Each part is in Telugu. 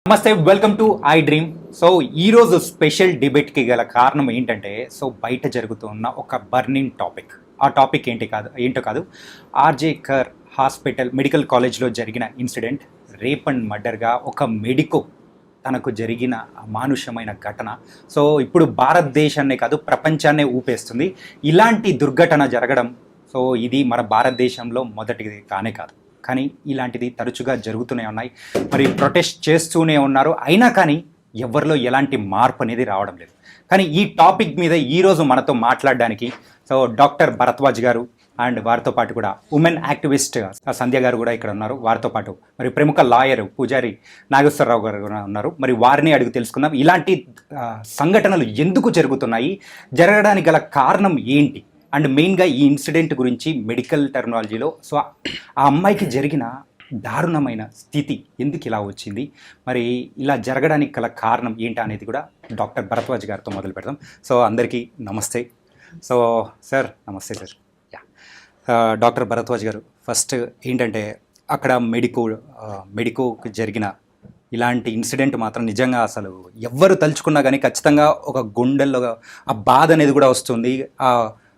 నమస్తే, welcome to I dream. So ఈరోజు స్పెషల్ డిబేట్కి గల కారణం ఏంటంటే, సో బయట జరుగుతున్న ఒక బర్నింగ్ టాపిక్. ఆ టాపిక్ ఏంటో కాదు, ఆర్జే కర్ హాస్పిటల్ మెడికల్ కాలేజ్లో జరిగిన ఇన్సిడెంట్, రేప్ అండ్ మర్డర్గా ఒక మెడికో తనకు జరిగిన అమానుషమైన ఘటన. సో ఇప్పుడు భారతదేశాన్నే కాదు, ప్రపంచాన్నే ఊపేస్తుంది. ఇలాంటి దుర్ఘటన జరగడం, సో ఇది మన భారతదేశంలో మొదటిది కానే కాదు, కానీ ఇలాంటిది తరచుగా జరుగుతూనే ఉన్నాయి. మరి ప్రొటెస్ట్ చేస్తూనే ఉన్నారు, అయినా కానీ ఎవరిలో ఎలాంటి మార్పు అనేది రావడం లేదు. కానీ ఈ టాపిక్ మీద ఈరోజు మనతో మాట్లాడడానికి సో డాక్టర్ భరద్వాజ్ గారు అండ్ వారితో పాటు కూడా ఉమెన్ యాక్టివిస్ట్ సంధ్య గారు కూడా ఇక్కడ ఉన్నారు. వారితో పాటు మరి ప్రముఖ లాయర్ పూజారి నాగేశ్వరరావు గారు కూడా ఉన్నారు. మరి వారిని అడిగి తెలుసుకుందాం, ఇలాంటి సంఘటనలు ఎందుకు జరుగుతున్నాయి, జరగడానికి గల కారణం ఏంటి, అండ్ మెయిన్గా ఈ ఇన్సిడెంట్ గురించి మెడికల్ టెర్మినాలజీలో సో ఆ అమ్మాయికి జరిగిన దారుణమైన స్థితి ఎందుకు ఇలా వచ్చింది, మరి ఇలా జరగడానికి గల కారణం ఏంటి అనేది కూడా డాక్టర్ భరద్వాజ్ గారితో మొదలు పెడదాం. సో అందరికీ నమస్తే. సో సార్ నమస్తే సార్. యా, డాక్టర్ భరద్వాజ్ గారు, ఫస్ట్ ఏంటంటే అక్కడ మెడికోకి జరిగిన ఇలాంటి ఇన్సిడెంట్ మాత్రం నిజంగా అసలు ఎవ్వరు తలుచుకున్నా కానీ ఖచ్చితంగా ఒక గుండెల్లో ఆ బాధ అనేది కూడా వస్తుంది, ఆ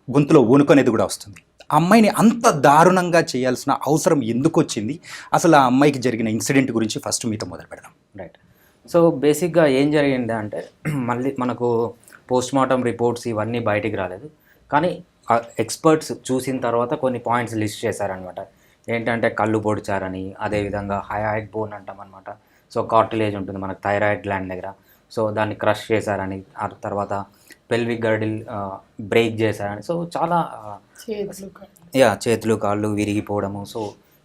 గొంతులో వణుకు అనేది కూడా వస్తుంది. ఆ అమ్మాయిని అంత దారుణంగా చేయాల్సిన అవసరం ఎందుకు వచ్చింది, అసలు ఆ అమ్మాయికి జరిగిన ఇన్సిడెంట్ గురించి ఫస్ట్ మీతో మొదలు పెడదాం. రైట్. సో బేసిక్గా ఏం జరిగింది అంటే, మళ్ళీ మనకు పోస్ట్ మార్టం రిపోర్ట్స్ ఇవన్నీ బయటికి రాలేదు, కానీ ఎక్స్పర్ట్స్ చూసిన తర్వాత కొన్ని పాయింట్స్ లిస్ట్ చేశారనమాట. ఏంటంటే కళ్ళు పొడిచారని, అదేవిధంగా హయాయిడ్ బోన్ అంటాం అనమాట. సో కార్టిలేజ్ ఉంటుంది మనకు థైరాయిడ్ గ్లాండ్ దగ్గర, సో దాన్ని క్రష్ చేశారని, ఆ తర్వాత పెల్విక్ గర్డిల్ బ్రేక్ చేశారని, సో చాలా చేతులు కాళ్ళు విరిగిపోవడము. సో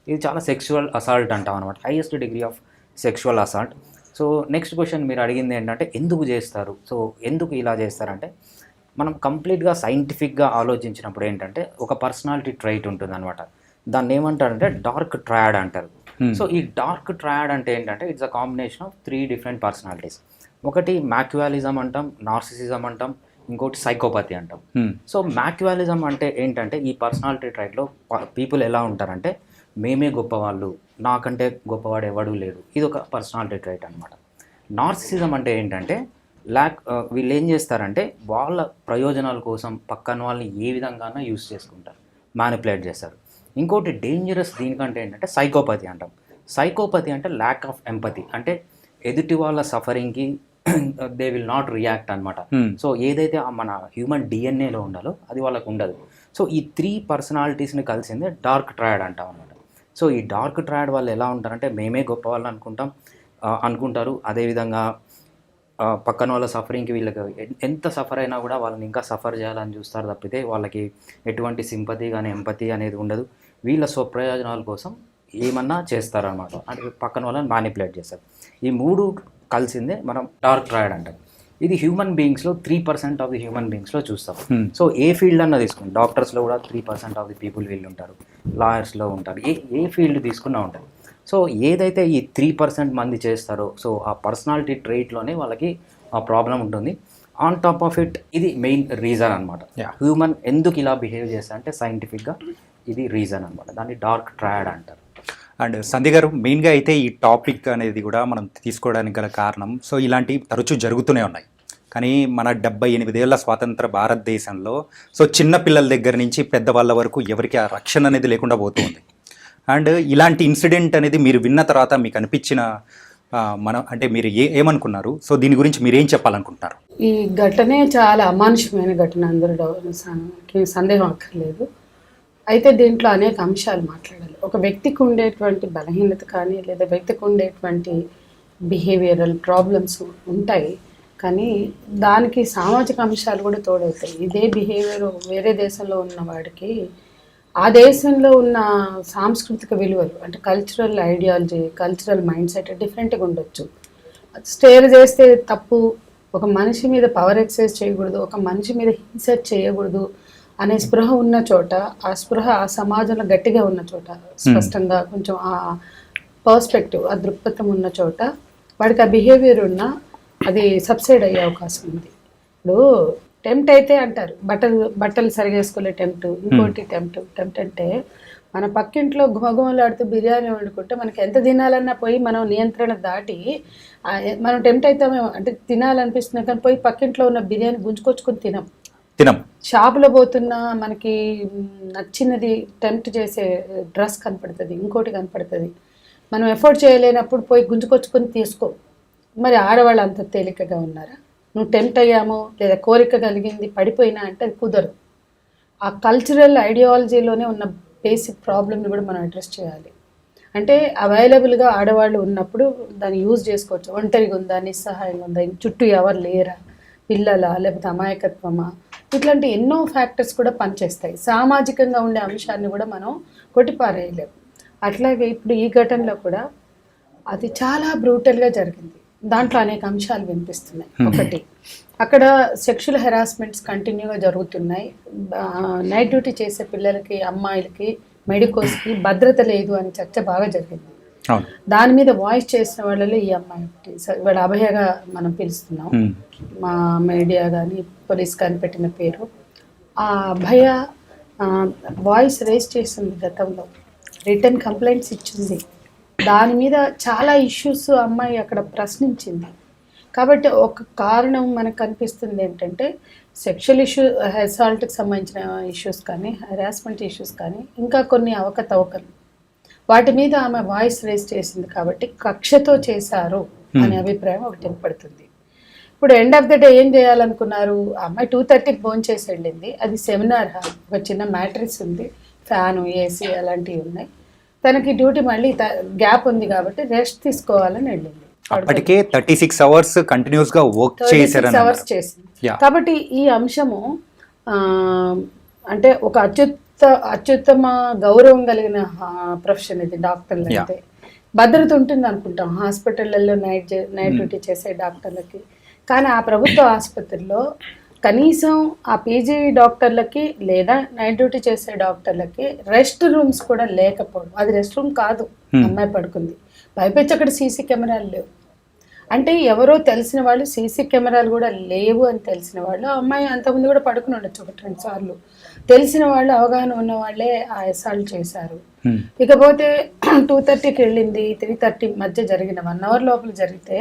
ఇది చాలా సెక్షువల్ అసాల్ట్ అంటాం అనమాట, highest degree of sexual assault. So next question మీరు అడిగింది ఏంటంటే ఎందుకు చేస్తారు, సో ఎందుకు ఇలా చేస్తారంటే, మనం కంప్లీట్గా సైంటిఫిక్గా ఆలోచించినప్పుడు ఏంటంటే ఒక పర్సనాలిటీ ట్రైట్ ఉంటుంది అనమాట. దాన్ని ఏమంటారంటే డార్క్ ట్రయాడ్ అంటారు. సో ఈ డార్క్ ట్రయాడ్ అంటే ఏంటంటే it's a combination of 3 different personalities. ఒకటి మ్యాక్యువాలిజం అంటాం, నార్సిసిజం అంటాం, ఇంకోటి సైకోపతి అంటాం. సో మ్యాక్యువాలిజం అంటే ఏంటంటే ఈ పర్సనాలిటీ ట్రైట్లో పీపుల్ ఎలా ఉంటారంటే, మేమే గొప్పవాళ్ళు, నాకంటే గొప్పవాడు ఎవడూ లేడు, ఇది ఒక పర్సనాలిటీ ట్రైట్ అనమాట. నార్సిసిజం అంటే ఏంటంటే వీళ్ళు ఏం చేస్తారంటే వాళ్ళ ప్రయోజనాల కోసం పక్కన వాళ్ళని ఏ విధంగానూ యూజ్ చేసుకుంటారు, మ్యానిపులేట్ చేస్తారు. ఇంకోటి డేంజరస్ దీనికంటే ఏంటంటే సైకోపతి అంటాం. సైకోపతి అంటే ల్యాక్ ఆఫ్ ఎంపతి, అంటే ఎదుటి వాళ్ళ సఫరింగ్కి దే విల్ నాట్ రియాక్ట్ అనమాట. సో ఏదైతే మన హ్యూమన్ డిఎన్ఏలో ఉండాలో అది వాళ్ళకు ఉండదు. సో ఈ 3 పర్సనాలిటీస్ని కలిసిందే డార్క్ ట్రయాడ్ అంటాం అనమాట. సో ఈ డార్క్ ట్రయాడ్ వాళ్ళు ఎలా ఉంటారంటే మేమే గొప్ప వాళ్ళు అనుకుంటారు. అదేవిధంగా పక్కన వాళ్ళ సఫరింగ్కి వీళ్ళకి ఎంత సఫర్ అయినా కూడా వాళ్ళని ఇంకా సఫర్ చేయాలని చూస్తారు తప్పితే వాళ్ళకి ఎటువంటి సింపతి కానీ ఎంపతి అనేది ఉండదు. వీళ్ళ స్వప్రయోజనాల కోసం ఏమన్నా చేస్తారన్నమాట, అంటే పక్కన వాళ్ళని మ్యానిపులేట్ చేస్తారు. ఈ 3 కలిసిందే మనం డార్క్ ట్రయాడ్ అంటాం. ఇది హ్యూమన్ బీయింగ్స్లో 3% ఆఫ్ ది హ్యూమన్ బీయింగ్స్లో చూస్తాం. సో ఏ ఫీల్డ్ అన్నా తీసుకుని, డాక్టర్స్లో కూడా 3% ఆఫ్ ది పీపుల్ వీళ్ళు ఉంటారు, లాయర్స్లో ఉంటారు, ఏ ఫీల్డ్ తీసుకున్నా ఉంటారు. సో ఏదైతే ఈ 3% మంది చేస్తారో, సో ఆ పర్సనాలిటీ ట్రైట్లోనే వాళ్ళకి ఆ ప్రాబ్లం ఉంటుంది. ఆన్ టాప్ ఆఫ్ ఇట్ ఇది మెయిన్ రీజన్ అనమాట. హ్యూమన్ ఎందుకు ఇలా బిహేవ్ చేస్తా అంటే సైంటిఫిక్గా ఇది రీజన్ అనమాట, దాన్ని డార్క్ ట్రయాడ్ అంటారు. అండ్ సంధ్య గారు, మెయిన్గా అయితే ఈ టాపిక్ అనేది కూడా మనం తీసుకోవడానికి గల కారణం, సో ఇలాంటివి తరచూ జరుగుతూనే ఉన్నాయి, కానీ మన 78 ఏళ్ల స్వాతంత్ర భారతదేశంలో సో చిన్న పిల్లల దగ్గర నుంచి పెద్దవాళ్ళ వరకు ఎవరికి ఆ రక్షణ అనేది లేకుండా పోతుంది. అండ్ ఇలాంటి ఇన్సిడెంట్ అనేది మీరు విన్న తర్వాత మీకు అనిపించిన అంటే మీరు ఏమనుకున్నారు, సో దీని గురించి మీరేం చెప్పాలనుకుంటున్నారు? ఈ ఘటనే చాలా అమానుషమైన ఘటన, అందరూ సందేహం అక్కర్లేదు. అయితే దీంట్లో అనేక అంశాలు మాట్లాడాలి. ఒక వ్యక్తికి ఉండేటువంటి బలహీనత కానీ, లేదా వ్యక్తికి ఉండేటువంటి బిహేవియరల్ ప్రాబ్లమ్స్ ఉంటాయి, కానీ దానికి సామాజిక అంశాలు కూడా తోడవుతాయి. ఇదే బిహేవియర్ వేరే దేశంలో ఉన్న వాడికి ఆ దేశంలో ఉన్న సాంస్కృతిక విలువలు, అంటే cultural ideology, cultural mind set డిఫరెంట్గా ఉండొచ్చు. స్టేర్ చేస్తే తప్పు, ఒక మనిషి మీద పవర్ ఎక్సర్సైజ్ చేయకూడదు, ఒక మనిషి మీద హింస చేయకూడదు అనే స్పృహ ఉన్న చోట, ఆ స్పృహ ఆ సమాజంలో గట్టిగా ఉన్న చోట, స్పష్టంగా కొంచెం ఆ పర్స్పెక్టివ్, ఆ దృక్పథం ఉన్న చోట వాడికి ఆ బిహేవియర్ ఉన్నా అది సబ్సైడ్ అయ్యే అవకాశం ఉంది. ఇప్పుడు టెంప్ట్ అయితే అంటారు, బట్టలు సరిగేసుకోలే టెంప్ట్, ఇంకోటి టెంప్ట్ అంటే మన పక్కింట్లో గుమగుమలాడుతూ బిర్యానీ వండుకుంటే మనకి ఎంత తినాలన్నా పోయి మనం నియంత్రణ దాటి మనం టెంప్ట్ అవుతామేమో, అంటే తినాలనిపిస్తున్నా కానీ పోయి పక్కింట్లో ఉన్న బిర్యానీ గుంజుకొచ్చుకొని తినం. షాపులో పోతున్నా మనకి నచ్చినది టెంప్ట్ చేసే డ్రెస్ కనపడుతుంది, ఇంకోటి కనపడుతుంది, మనం ఎఫోర్డ్ చేయలేనప్పుడు పోయి గుంజుకొచ్చుకొని తీసుకో. మరి ఆడవాళ్ళు అంత తేలికగా ఉన్నారా? నువ్వు టెంప్ట్ అయ్యామో లేదా కోరిక కలిగింది పడిపోయినా అంటే అది కుదరదు. ఆ కల్చరల్ ఐడియాలజీలోనే ఉన్న బేసిక్ ప్రాబ్లమ్ని కూడా మనం అడ్రస్ చేయాలి. అంటే అవైలబుల్గా ఆడవాళ్ళు ఉన్నప్పుడు దాన్ని యూజ్ చేసుకోవచ్చు. ఒంటరిగా ఉందా, నిస్సహాయంగా ఉందా, చుట్టూ ఎవరు లేరా, పిల్లలా, లేకపోతే అమాయకత్వమా, ఇట్లాంటి ఎన్నో ఫ్యాక్టర్స్ కూడా పనిచేస్తాయి. సామాజికంగా ఉండే అంశాన్ని కూడా మనం కొట్టిపారేయలేము. అట్లాగే ఇప్పుడు ఈ ఘటనలో కూడా అది చాలా బ్రూటల్గా జరిగింది. దాంట్లో అనేక అంశాలు వినిపిస్తున్నాయి. ఒకటి, అక్కడ సెక్షువల్ హెరాస్మెంట్స్ కంటిన్యూగా జరుగుతున్నాయి. నైట్ డ్యూటీ చేసే పిల్లలకి, అమ్మాయిలకి, మెడికోస్కి భద్రత లేదు అని చర్చ బాగా జరిగింది. దాని మీద వాయిస్ చేసిన వాళ్ళలో ఈ అమ్మాయి ఇవాళ అభయగా మనం పిలుస్తున్నాం, మా మీడియా కానీ పోలీస్ కానీ పెట్టిన పేరు. ఆ అభయ వాయిస్ రేస్ చేసింది, గతంలో రిటర్న్ కంప్లైంట్స్ ఇచ్చింది. దాని మీద చాలా ఇష్యూస్ అమ్మాయి అక్కడ ప్రశ్నించింది. కాబట్టి ఒక కారణం మనకు కనిపిస్తుంది ఏంటంటే సెక్షువల్ అసాల్ట్కి సంబంధించిన ఇష్యూస్ కానీ, హెరాస్మెంట్ ఇష్యూస్ కానీ, ఇంకా కొన్ని అవకతవకలు, వాటి మీద ఆమె వాయిస్ రేస్ చేసింది. కాబట్టి కక్షతో చేశారు అనే అభిప్రాయం ఒకటి ఏర్పడుతుంది. ఇప్పుడు ఎండ్ ఆఫ్ ద డే ఏం చేయాలనుకున్నారు? అమ్మాయి 2:30కి భోజనం చేసి వెళ్ళింది. అది సెమినార్ హాల్, ఒక చిన్న మ్యాట్రిక్స్ ఉంది, ఫ్యాను, ఏసీ అలాంటివి ఉన్నాయి. తనకి డ్యూటీ మళ్ళీ గ్యాప్ ఉంది కాబట్టి రెస్ట్ తీసుకోవాలని వెళ్ళింది. అప్పటికే 36 hours కంటిన్యూస్ గా వర్క్ చేసింది. కాబట్టి ఈ అంశము అంటే ఒక అత్యుత్తమ గౌరవం కలిగిన ప్రొఫెషన్ ఇది. డాక్టర్లు అంటే భద్రత ఉంటుంది అనుకుంటాం హాస్పిటళ్లలో నైట్ డ్యూటీ చేసే డాక్టర్లకి. కానీ ఆ ప్రభుత్వ ఆసుపత్రిలో కనీసం ఆ పీజీ డాక్టర్లకి లేదా నైట్ డ్యూటీ చేసే డాక్టర్లకి రెస్ట్ రూమ్స్ కూడా లేకపోవడం. అది రెస్ట్ రూమ్ కాదు, అమ్మాయి పడుకుంది. పైపెచ్చి అక్కడ సీసీ కెమెరాలు లేవు. అంటే ఎవరో తెలిసిన వాళ్ళు, సీసీ కెమెరాలు కూడా లేవు అని తెలిసిన వాళ్ళు, అమ్మాయి అంతకుముందు కూడా పడుకుని ఉండొచ్చు 1-2 సార్లు. తెలిసిన వాళ్ళు, అవగాహన ఉన్న వాళ్ళే ఆ అసాల్ట్ చేశారు. ఇకపోతే 2:30కి వెళ్ళింది, 3:30 మధ్య జరిగిన 1 hour లోపల జరిగితే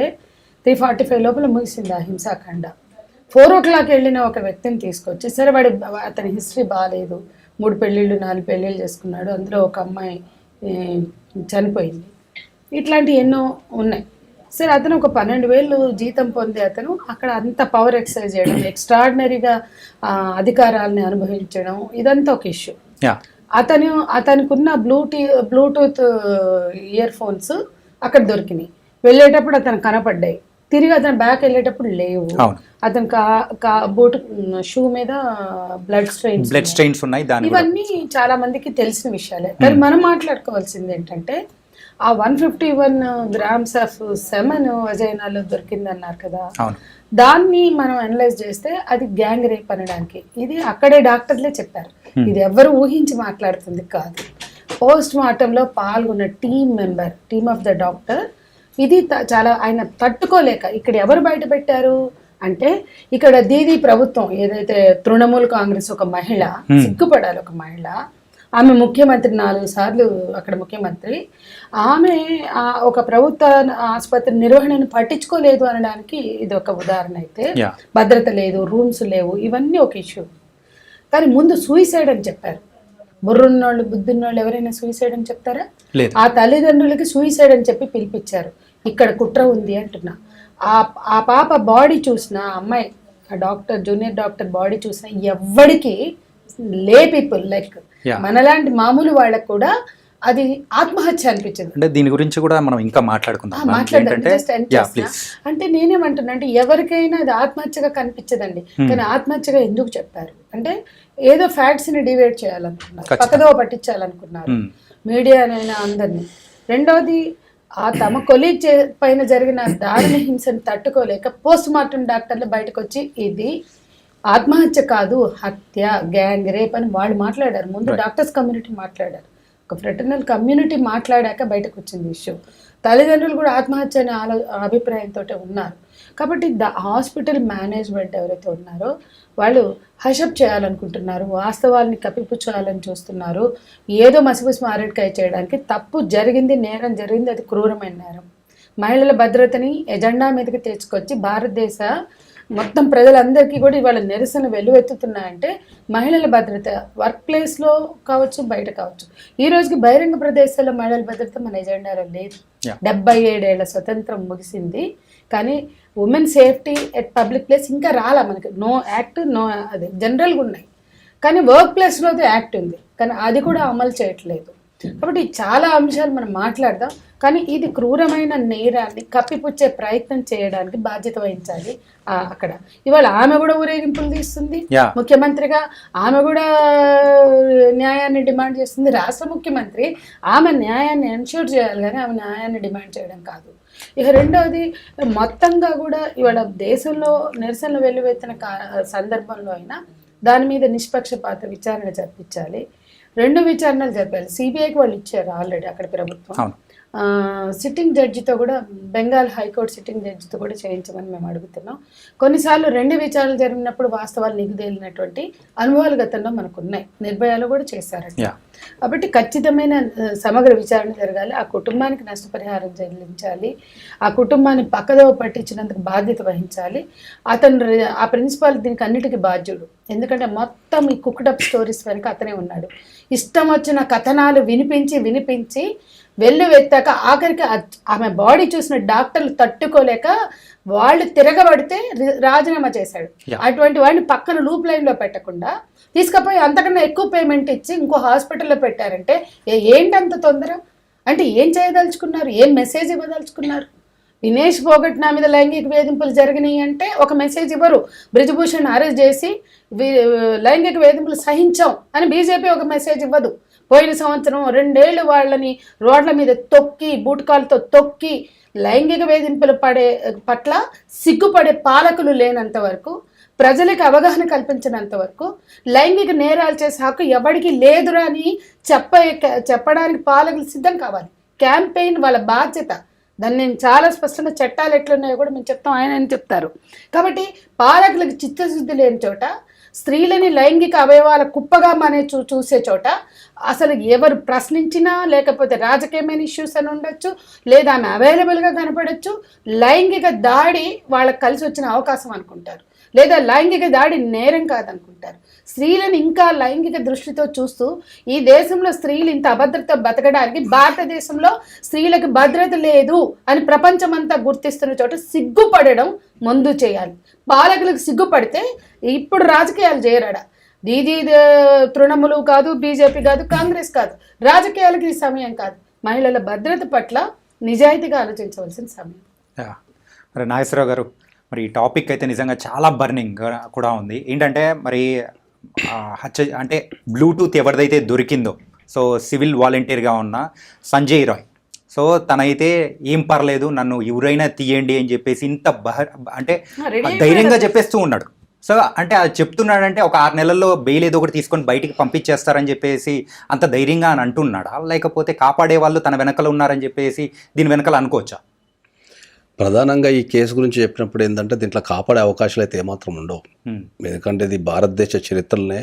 3:45 లోపల ముగిసింది ఆ హింసాకాండ. 4 o'clock వెళ్ళిన ఒక వ్యక్తిని తీసుకొచ్చి, సరే అతని హిస్టరీ బాగాలేదు, 3 పెళ్ళిళ్ళు 4 పెళ్ళిళ్ళు చేసుకున్నాడు, అందులో ఒక అమ్మాయి చనిపోయింది, ఇట్లాంటివి ఎన్నో ఉన్నాయి. సరే అతను ఒక 12,000 జీతం పొందే అతను అక్కడ అంత పవర్ ఎక్సర్సైజ్ చేయడం, ఎక్స్ట్రాడినరీగా అధికారాలని అనుభవించడం, ఇదంతా ఒక ఇష్యూ. అతనుకున్న బ్లూటూత్ ఇయర్ ఫోన్స్ అక్కడ దొరికినాయి. వెళ్ళేటప్పుడు అతను కనపడ్డాయి, తిరిగి అతను బ్యాక్ వెళ్ళేటప్పుడు లేవు. అతను బూట్ షూ మీద బ్లడ్ స్ట్రెయిన్స్ ఉన్నాయి. ఇవన్నీ చాలా మందికి తెలిసిన విషయాలే. కానీ మనం మాట్లాడుకోవాల్సింది ఏంటంటే ఆ 151 grams ఆఫ్ సెమన్ వజైనాలో దొరికిందన్నారు కదా, దాన్ని మనం అనలైజ్ చేస్తే అది గ్యాంగ్ రేప్ అనడానికి. ఇది అక్కడే డాక్టర్లే చెప్పారు, ఇది ఎవరు ఊహించి మాట్లాడుతుంది కాదు. పోస్ట్ మార్టంలో పాల్గొన్న టీమ్ ఆఫ్ ద డాక్టర్ ఇది చాలా ఆయన తట్టుకోలేక ఇక్కడ ఎవరు బయట పెట్టారు అంటే, ఇక్కడ దీదీ ప్రభుత్వం ఏదైతే తృణమూల్ కాంగ్రెస్ ఒక మహిళ, సిగ్గుపడాలి ఒక మహిళ, ఆమె ముఖ్యమంత్రి 4 సార్లు అక్కడ ముఖ్యమంత్రి, ఆమె ఒక ప్రభుత్వ ఆసుపత్రి నిర్వహణను పట్టించుకోలేదు అనడానికి ఇది ఒక ఉదాహరణ. అయితే భద్రత లేదు, రూమ్స్ లేవు, ఇవన్నీ ఒక ఇష్యూ. కానీ ముందు సూయిసైడ్ అని చెప్పారు. బుర్రున్నోళ్ళు, బుద్ధున్నోళ్ళు ఎవరైనా సూయిసైడ్ అని చెప్తారా? ఆ తల్లిదండ్రులకి సూయిసైడ్ అని చెప్పి పిలిపించారు. ఇక్కడ కుట్ర ఉంది అంటున్నా. ఆ పాప బాడీ చూసిన, అమ్మాయి డాక్టర్, జూనియర్ డాక్టర్ బాడీ చూసిన ఎవ్వడికి పీపుల్ లైక్ మనలాంటి మామూలు వాళ్ళకు కూడా అది ఆత్మహత్య అనిపించింది. అంటే దీని గురించి కూడా మనం ఇంకా మాట్లాడుకుందాం. అంటే నేనేమంటున్నా అంటే ఎవరికైనా అది ఆత్మహత్యగా కనిపించదండి, కానీ ఆత్మహత్యగా ఎందుకు చెప్పారు అంటే ఏదో ఫ్యాక్ట్స్ ని డివైడ్ చేయాలనుకున్నారు, పక్కదో పట్టించాలనుకున్నారు మీడియానైనా అందరినీ. రెండవది తమ కొలీగ్ పైన జరిగిన దారుణ హింసను తట్టుకోలేక పోస్ట్ మార్టం డాక్టర్లు బయటకు వచ్చి ఇది ఆత్మహత్య కాదు, హత్య, గ్యాంగ్ రేప్ అని వాళ్ళు మాట్లాడారు. ముందు డాక్టర్స్ కమ్యూనిటీ మాట్లాడారు, ఒక ఫ్రెటర్నల్ కమ్యూనిటీ మాట్లాడాక బయటకు వచ్చింది ఇష్యూ. తల్లిదండ్రులు కూడా ఆత్మహత్య అనే అభిప్రాయంతో ఉన్నారు. కాబట్టి హాస్పిటల్ మేనేజ్మెంట్ ఎవరైతే ఉన్నారో వాళ్ళు హషప్ చేయాలనుకుంటున్నారు, వాస్తవాల్ని కప్పిపుచ్చాలని చూస్తున్నారు, ఏదో మసిపూసి మారేడుకాయ చేయడానికి. తప్పు జరిగింది, నేరం జరిగింది, అది క్రూరమైన నేరం. మహిళల భద్రతని ఎజెండా మీదకి తెచ్చుకొచ్చి భారతదేశ మొత్తం ప్రజలందరికీ కూడా ఇవాళ నిరసన వెల్లువెత్తుతున్నాయంటే మహిళల భద్రత వర్క్ ప్లేస్లో కావచ్చు, బయట కావచ్చు. ఈ రోజుకి బహిరంగ ప్రదేశాల్లో మహిళల భద్రత మన ఎజెండాలో లేదు. 77 ఏళ్ల స్వతంత్రం ముగిసింది, కానీ women safety at public place ఇంకా రాలా మనకి. నో యాక్ట్, నో అది జనరల్గా ఉన్నాయి, కానీ వర్క్ ప్లేస్లో యాక్ట్ ఉంది, కానీ అది కూడా అమలు చేయట్లేదు. కాబట్టి చాలా అంశాలు మనం మాట్లాడదాం, కానీ ఇది క్రూరమైన నేరాన్ని కప్పిపుచ్చే ప్రయత్నం చేయడానికి బాధ్యత వహించాలి అక్కడ. ఇవాళ ఆమె కూడా ఊరేగింపులు తీస్తుంది ముఖ్యమంత్రిగా, ఆమె కూడా న్యాయాన్ని డిమాండ్ చేస్తుంది. రాష్ట్ర ముఖ్యమంత్రి ఆమె న్యాయాన్ని ఎన్ష్యూర్ చేయాలి, కానీ ఆమె న్యాయాన్ని డిమాండ్ చేయడం కాదు. ఇక రెండవది, మొత్తంగా కూడా ఇవాళ దేశంలో నిరసనలు వెల్లువెత్తిన సందర్భంలో అయినా దాని మీద నిష్పక్షపాత విచారణ జరిపించాలి. 2 విచారణలు జరిపాలి. సిబిఐకి వాళ్ళు ఇచ్చారు ఆల్రెడీ అక్కడ ప్రభుత్వం. సిట్టింగ్ జడ్జితో కూడా, బెంగాల్ హైకోర్టు సిట్టింగ్ జడ్జితో కూడా చేయించమని మేము అడుగుతున్నాం. కొన్నిసార్లు 2 విచారణలు జరిగినప్పుడు వాస్తవాలు నిగుదేలినటువంటి అనుభవాలు గతంలో మనకు ఉన్నాయి. నిర్భయాలు కూడా చేశారంట. కాబట్టి ఖచ్చితమైన సమగ్ర విచారణ జరగాలి. ఆ కుటుంబానికి నష్టపరిహారం చెల్లించాలి. ఆ కుటుంబాన్ని పక్కదోవ పట్టించినందుకు బాధ్యత వహించాలి. ఆ ప్రిన్సిపాల్ దీనికి అన్నిటికీ బాధ్యుడు. ఎందుకంటే మొత్తం ఈ కుక్డప్ స్టోరీస్ వెనక అతనే ఉన్నాడు. ఇష్టం వచ్చిన కథనాలు వినిపించి వెల్లువెత్తాక ఆఖరికి ఆమె బాడీ చూసిన డాక్టర్లు తట్టుకోలేక వాళ్ళు తిరగబడితే రాజీనామా చేశాడు. అటువంటి వాడిని పక్కన లూప్ లైన్లో పెట్టకుండా తీసుకుపోయి అంతకన్నా ఎక్కువ పేమెంట్ ఇచ్చి ఇంకో హాస్పిటల్లో పెట్టారంటే ఏంటంత తొందర? అంటే ఏం చేయదలుచుకున్నారు? ఏం మెసేజ్ ఇవ్వదలుచుకున్నారు? వినేష్ పోగట్ నా మీద లైంగిక వేధింపులు జరిగినాయి అంటే ఒక మెసేజ్ ఇవ్వరు. బ్రిజ్భూషణ్ అరెస్ట్ చేసి లైంగిక వేధింపులు సహించాం అని బీజేపీ ఒక మెసేజ్ ఇవ్వదు. పోయిన సంవత్సరం 2 ఏళ్ళు వాళ్ళని రోడ్ల మీద తొక్కి, బూట్కాలతో తొక్కి లైంగిక వేధింపులు పట్ల సిగ్గుపడే పాలకులు లేనంత వరకు, ప్రజలకు అవగాహన కల్పించినంత వరకు, లైంగిక నేరాలు చేసే హక్కు ఎవరికి లేదురా అని చెప్పడానికి పాలకులు సిద్ధం కావాలి. క్యాంపెయిన్ వాళ్ళ బాధ్యత. దాన్ని నేను చాలా స్పష్టంగా చట్టాలు ఎట్లున్నాయో కూడా మేము చెప్తాం, ఆయన చెప్తారు. కాబట్టి పాలకులకు చిత్తశుద్ధి లేని చోట, స్త్రీలని లైంగిక అవయవాల కుప్పగా చూసే చోట అసలు ఎవరు ప్రశ్నించినా, లేకపోతే రాజకీయమైన ఇష్యూస్ అని ఉండొచ్చు, లేదా ఆమె అవైలబుల్గా కనపడచ్చు, లైంగిక దాడి వాళ్ళకి కలిసి వచ్చిన అవకాశం అనుకుంటారు, లేదా లైంగిక దాడి నేరం కాదనుకుంటారు. స్త్రీలను ఇంకా లైంగిక దృష్టితో చూస్తూ ఈ దేశంలో స్త్రీలు ఇంత అభద్రత బతకడానికి, భారతదేశంలో స్త్రీలకు భద్రత లేదు అని ప్రపంచమంతా గుర్తిస్తున్న చోట సిగ్గుపడడం ముందు చేయాలి. పాలకులకు సిగ్గుపడితే ఇప్పుడు రాజకీయాలు చేయరాడా? ఇది తృణములు కాదు, బీజేపీ కాదు, కాంగ్రెస్ కాదు, రాజకీయాలకి ఈ సమయం కాదు. మహిళల భద్రత పట్ల నిజాయితీగా ఆలోచించవలసిన సమయం. మరి నాగేశ్వరరావు గారు, మరి ఈ టాపిక్ అయితే నిజంగా చాలా బర్నింగ్ కూడా ఉంది. ఏంటంటే మరి అంటే బ్లూటూత్ ఎవరిదైతే దొరికిందో, సో సివిల్ వాలంటీర్గా ఉన్న సంజయ్ రాయ్, సో తనైతే ఏం పర్లేదు నన్ను ఎవరైనా తీయండి అని చెప్పేసి ఇంత అంటే ధైర్యంగా చెప్పేస్తూ ఉన్నాడు. సో అంటే అది చెప్తున్నాడంటే ఒక 6 నెలల్లో బెయిల్ ఏదో ఒకటి తీసుకొని బయటికి పంపించేస్తారని చెప్పేసి అంత ధైర్యంగా అని అంటున్నాడా, లేకపోతే కాపాడే వాళ్ళు తన వెనకలు ఉన్నారని చెప్పేసి దీని వెనకాల అనుకోవచ్చా? ప్రధానంగా ఈ కేసు గురించి చెప్పినప్పుడు ఏంటంటే దీంట్లో కాపాడే అవకాశాలు అయితే ఏమాత్రం ఉండవు. ఎందుకంటే ఇది భారతదేశ చరిత్రలోనే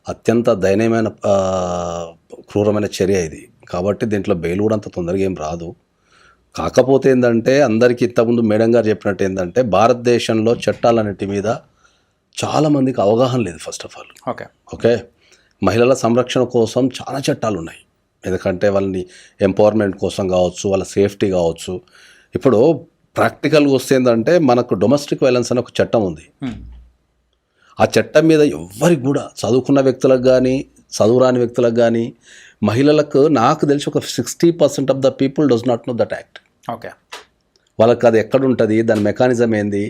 అత్యంత దయనీయమైన క్రూరమైన చర్య ఇది. కాబట్టి దీంట్లో బెయిల్ కూడా అంత తొందరగా ఏం రాదు. కాకపోతే ఏంటంటే అందరికీ ఇంతకుముందు మేడం గారు చెప్పినట్టు ఏంటంటే భారతదేశంలో చట్టాలన్నిటి మీద చాలామందికి అవగాహన లేదు. ఫస్ట్ ఆఫ్ ఆల్ ఓకే, మహిళల సంరక్షణ కోసం చాలా చట్టాలు ఉన్నాయి. ఎందుకంటే వాళ్ళని ఎంపవర్మెంట్ కోసం కావచ్చు, వాళ్ళ సేఫ్టీ కావచ్చు. ఇప్పుడు ప్రాక్టికల్గా వస్తే ఏంటంటే మనకు డొమెస్టిక్ వైలెన్స్ అనే ఒక చట్టం ఉంది. ఆ చట్టం మీద ఎవ్వరికి కూడా, చదువుకున్న వ్యక్తులకు కానీ చదువురాని వ్యక్తులకు కానీ, మహిళలకు నాకు తెలిసి ఒక 60% of the people does not know that act. Okay, వాళ్ళకి అది ఎక్కడుంటుంది, దాని మెకానిజం ఏంది,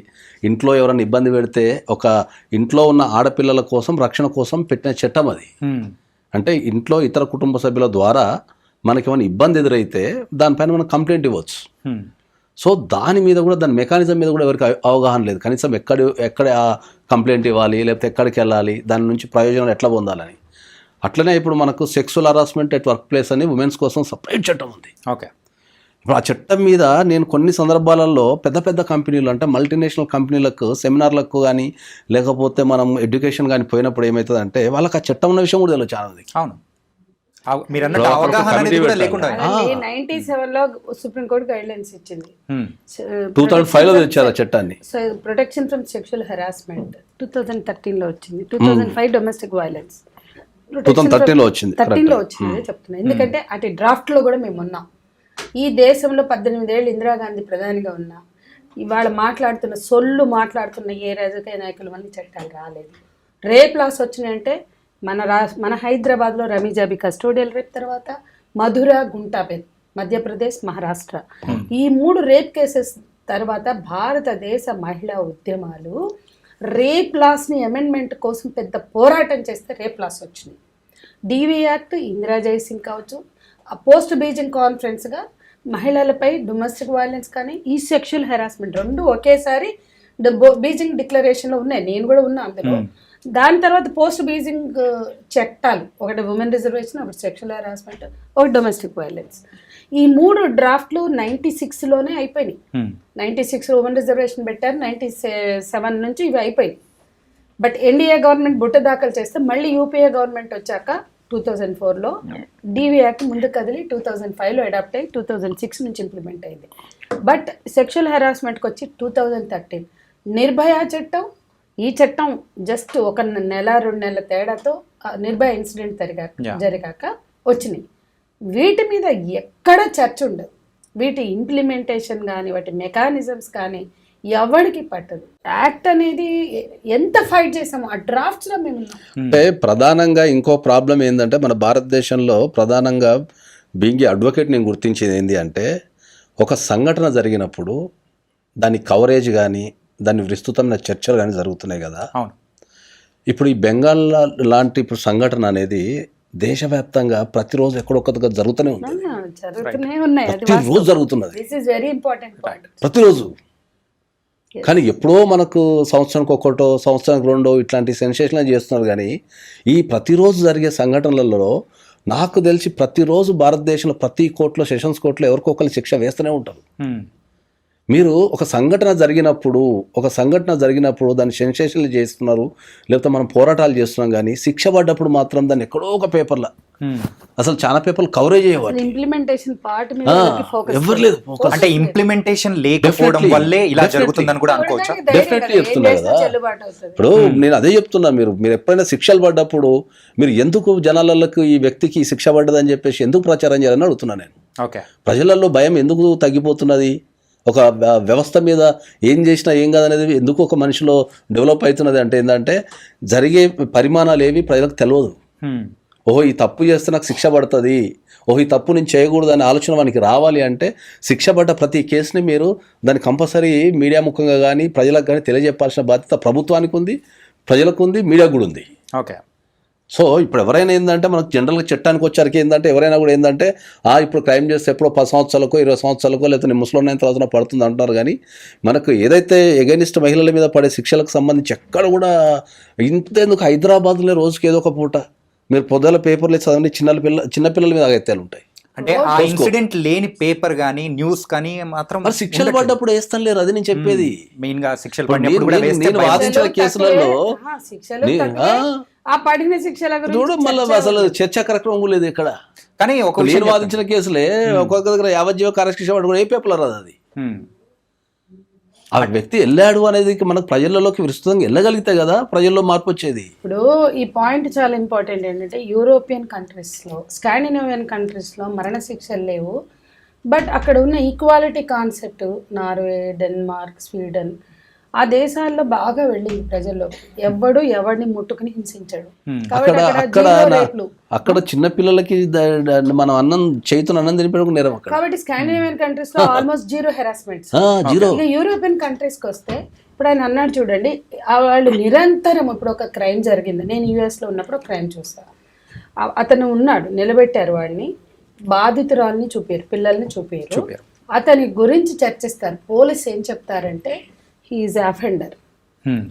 ఇంట్లో ఎవరైనా ఇబ్బంది పెడితే ఒక ఇంట్లో ఉన్న ఆడపిల్లల కోసం రక్షణ కోసం పెట్టిన చట్టం అది. అంటే ఇంట్లో ఇతర కుటుంబ సభ్యుల ద్వారా మనకి ఏమైనా ఇబ్బంది ఎదురైతే దానిపైన మనం కంప్లైంట్ ఇవ్వచ్చు. సో దాని మీద కూడా, దాని మెకానిజం మీద కూడా ఎవరికి అవగాహన లేదు. కనీసం ఎక్కడ కంప్లైంట్ ఇవ్వాలి, లేకపోతే ఎక్కడికి వెళ్ళాలి, దాని నుంచి ప్రయోజనాలు ఎట్లా పొందాలని. అట్లనే ఇప్పుడు మనకు sexual harassment at work place అని ఉమెన్స్ కోసం సపరేట్ చట్టం ఉంది. ఓకే, ఇప్పుడు ఆ చట్టం మీద నేను కొన్ని సందర్భాలలో పెద్ద పెద్ద కంపెనీలు అంటే మల్టీనేషనల్ కంపెనీలకు సెమినార్లకు కానీ లేకపోతే మనం ఎడ్యుకేషన్ కానీ పోయినప్పుడు ఏమవుతుందంటే వాళ్ళకి ఆ చట్టం ఉన్న విషయం కూడా తెలియదు చాలా మందికి. అవును, మీరు అన్నట్టు అవగాహన అనేది కూడా లేకుండా. 97 లో సుప్రీంకోర్టు గైడ్ లైన్స్ ఇచ్చింది. 2005 లో తెచ్చారు ఆ చట్టాన్ని. ప్రొటెక్షన్ ఫ్రమ్ సెక్షువల్ హెరాస్మెంట్ 2013 లో వచ్చింది. 2005 డొమెస్టిక్ వైలెన్స్ 2013 లో వచ్చింది. 13 లో వచ్చింది చెప్తున్నా. ఎందుకంటే అటు డ్రాఫ్ట్ లో కూడా మేము ఉన్నాం. ఈ దేశంలో 18 ఏళ్ళు ఇందిరాగాంధీ ప్రధానిగా ఉన్నా ఇవాళ మాట్లాడుతున్న ఏ రాజకీయ నాయకుల వల్ల చట్టాలు రాలేదు. రేప్ లాస్ వచ్చినాయంటే మన హైదరాబాద్లో రమీజాబీ కస్టోడియల్ రేప్, తర్వాత మధుర, గుంటాబెన్ మధ్యప్రదేశ్, మహారాష్ట్ర, ఈ 3 రేప్ కేసెస్ తర్వాత భారతదేశ మహిళా ఉద్యమాలు రేప్ లాస్ని అమెండ్మెంట్ కోసం పెద్ద పోరాటం చేస్తే రేప్ లాస్ వచ్చినాయి. డివి యాక్ట్, ఇందిరా జైసింగ్ కావచ్చు, ఆ పోస్ట్ బీజింగ్ కాన్ఫరెన్స్గా మహిళలపై డొమెస్టిక్ వైలెన్స్ కానీ ఈ సెక్షువల్ హెరాస్మెంట్ 2 ఒకేసారి బీజింగ్ డిక్లరేషన్లో ఉన్నాయి. నేను కూడా ఉన్నా అందులో. దాని తర్వాత పోస్ట్ బీజింగ్ చట్టాలు, ఒకటి ఉమెన్ రిజర్వేషన్, ఒకటి సెక్షువల్ హెరాస్మెంట్, ఒకటి డొమెస్టిక్ వైలెన్స్. ఈ 3 డ్రాఫ్ట్లు 96లోనే అయిపోయినాయి. 96లో ఉమెన్ రిజర్వేషన్ పెట్టారు, 97 నుంచి ఇవి అయిపోయినాయి. బట్ ఎన్డీఏ గవర్నమెంట్ బుట్ట దాఖలు చేస్తే మళ్ళీ యూపీఏ గవర్నమెంట్ వచ్చాక 2004లో డివి యాక్ట్ ముందు కదిలి 2005లో అడాప్ట్ అయ్యి 2006 నుంచి ఇంప్లిమెంట్ అయింది. బట్ సెక్షువల్ హెరాస్మెంట్కి వచ్చి 2013 నిర్భయ చట్టం. ఈ చట్టం జస్ట్ 1 నెల 2 నెలల తేడాతో నిర్భయ ఇన్సిడెంట్ జరిగాక వచ్చినాయి. వీటి మీద ఎక్కడ చర్చ ఉండదు. వీటి ఇంప్లిమెంటేషన్ కానీ వాటి మెకానిజమ్స్ కానీ ఎవరికి పట్టదు. యాక్ట్ అనేది ఎంత ఫైట్ చేసామో ఆ డ్రాఫ్ట్స్లో మేము. అంటే ప్రధానంగా ఇంకో ప్రాబ్లం ఏంటంటే మన భారతదేశంలో ప్రధానంగా బీయింగ్ అడ్వకేట్ నేను గుర్తించేది ఏంటి అంటే ఒక సంఘటన జరిగినప్పుడు దాని కవరేజ్ కానీ దాని విస్తృతమైన చర్చలు కానీ జరుగుతున్నాయి కదా. అవును, ఇప్పుడు ఈ బెంగాల్ లాంటి ఇప్పుడు సంఘటన అనేది దేశవ్యాప్తంగా ప్రతిరోజు ఎక్కడొక్క జరుగుతూనే ఉంది. ప్రతిరోజు జరుగుతున్నది, ప్రతిరోజు. కానీ ఎప్పుడో మనకు సంవత్సరానికి ఒకటో సంవత్సరానికి రెండో ఇట్లాంటి సెన్సేషన్లు చేస్తున్నారు. కానీ ఈ ప్రతిరోజు జరిగే సంఘటనలలో నాకు తెలిసి ప్రతిరోజు భారతదేశంలో ప్రతి కోర్టులో, సెషన్స్ కోర్టులో ఎవరికొకరు శిక్ష వేస్తూనే ఉంటారు. మీరు ఒక సంఘటన జరిగినప్పుడు దాన్ని సెన్సేషన్లు చేస్తున్నారు, లేకపోతే మనం పోరాటాలు చేస్తున్నాం. కానీ శిక్ష పడ్డప్పుడు మాత్రం దాన్ని ఎక్కడో ఒక పేపర్లో, అసలు చాలా పేపర్లు కవరేజ్ అయ్యేవాళ్ళు. ఇంప్లిమెంటేషన్ పార్ట్ మీద ఎవరు లేదు. అంటే ఇంప్లిమెంటేషన్ లేకపోవడం వల్లే ఇలా జరుగుతుందని కూడా అనుకోవచ్చా? డెఫినెట్లీ చెప్తున్నా కదా. ఇప్పుడు నేను అదే చెప్తున్నా, మీరు ఎప్పుడైనా శిక్షలు పడ్డప్పుడు మీరు ఎందుకు జనాలకు ఈ వ్యక్తికి శిక్ష పడ్డదని చెప్పేసి ఎందుకు ప్రచారం చేయాలని అడుగుతున్నా నేను. ఓకే, ప్రజలలో భయం ఎందుకు తగ్గిపోతున్నది? ఒక వ్యవస్థ మీద ఏం చేసినా ఏం కాదనేది ఎందుకు ఒక మనిషిలో డెవలప్ అవుతున్నది అంటే ఏంటంటే జరిగే పరిమాణాలు ఏవి ప్రజలకు తెలియదు. ఓహో ఈ తప్పు చేస్తే నాకు శిక్ష పడుతుంది, ఓహో ఈ తప్పు నేను చేయకూడదు అనే ఆలోచన వానికి రావాలి అంటే శిక్ష పడ్డ ప్రతి కేసుని మీరు దాన్ని కంపల్సరీ మీడియా ముఖంగా కానీ ప్రజలకు కానీ తెలియజెప్పాల్సిన బాధ్యత ప్రభుత్వానికి ఉంది, ప్రజలకు ఉంది, మీడియాకు కూడా ఉంది. ఓకే. సో ఇప్పుడు ఎవరైనా ఏంటంటే మనకు జనరల్గా చట్టానికి వచ్చారికి ఏంటంటే ఎవరైనా కూడా ఏంటంటే ఇప్పుడు క్రైమ్ చేస్తే ఎప్పుడో 10 సంవత్సరాలకో 20 సంవత్సరాలకో లేకపోతే నేను ముసలిన తర్వాత పడుతుంది అంటున్నారు. కానీ మనకు ఏదైతే ఎగైనిస్ట్ మహిళల మీద పడే శిక్షలకు సంబంధించి ఎక్కడ కూడా ఇంతేందుకు హైదరాబాద్లో రోజుకి ఏదో ఒక పూట మీరు పొద్దుల పేపర్లు చదవండి, చిన్నపిల్లల మీద అగత్యాలు ఉంటాయి. అంటే ఆ ఇన్సిడెంట్ లేని పేపర్ కానీ న్యూస్ కానీ మాత్రం శిక్షలు పడ్డప్పుడు వేస్తాను లేరు. అది నేను చెప్పేది మెయిన్ గా. శిక్షలు పడినప్పుడు నేను వాదించిన కేసులలో పడిన శిక్షల చూడు మళ్ళీ అసలు చర్చా కార్యక్రమం లేదు ఇక్కడ. కానీ ఒక నేను వాదించిన కేసులే ఒక్కొక్క దగ్గర యావజ్జీవ కారశిక్ష పట్టుకుని ఏ పేపర్లో రాదు. అది ఆ వ్యక్తి వెళ్ళాడు అనేది మనకు ప్రజలలోకి విస్తృతంగా వెళ్ళగలిగితే కదా ప్రజల్లో మార్పు వచ్చేది. ఇప్పుడు ఈ పాయింట్ చాలా ఇంపార్టెంట్ ఏంటంటే యూరోపియన్ కంట్రీస్లో, స్కాండినేవియన్ కంట్రీస్లో మరణశిక్షలు లేవు. బట్ అక్కడ ఉన్న equality concept Norway, Denmark, Sweden ఆ దేశాల్లో బాగా వెళ్ళింది ప్రజల్లో. ఎవడిని ముట్టుకుని హింసించాడు. అక్కడ చిన్న పిల్లలకి మనం అన్నం చేతున్న అన్నం తినిపించడం నేరం అక్కడ. కాబట్టి స్కాండినేవియన్ కంట్రీస్ లో almost zero harassments. European countries కి వస్తే ఇప్పుడు ఆయన అన్నాడు చూడండి, వాళ్ళు నిరంతరం ఇప్పుడు ఒక క్రైమ్ జరిగింది. నేను యుఎస్ లో ఉన్నప్పుడు క్రైమ్ చూస్తాను. అతను ఉన్నాడు, నిలబెట్టారు వాడిని, బాధితురాల్ని చూపారు, పిల్లల్ని చూపారు, అతని గురించి చర్చిస్తారు. పోలీస్ ఏం చెప్తారంటే he is offender,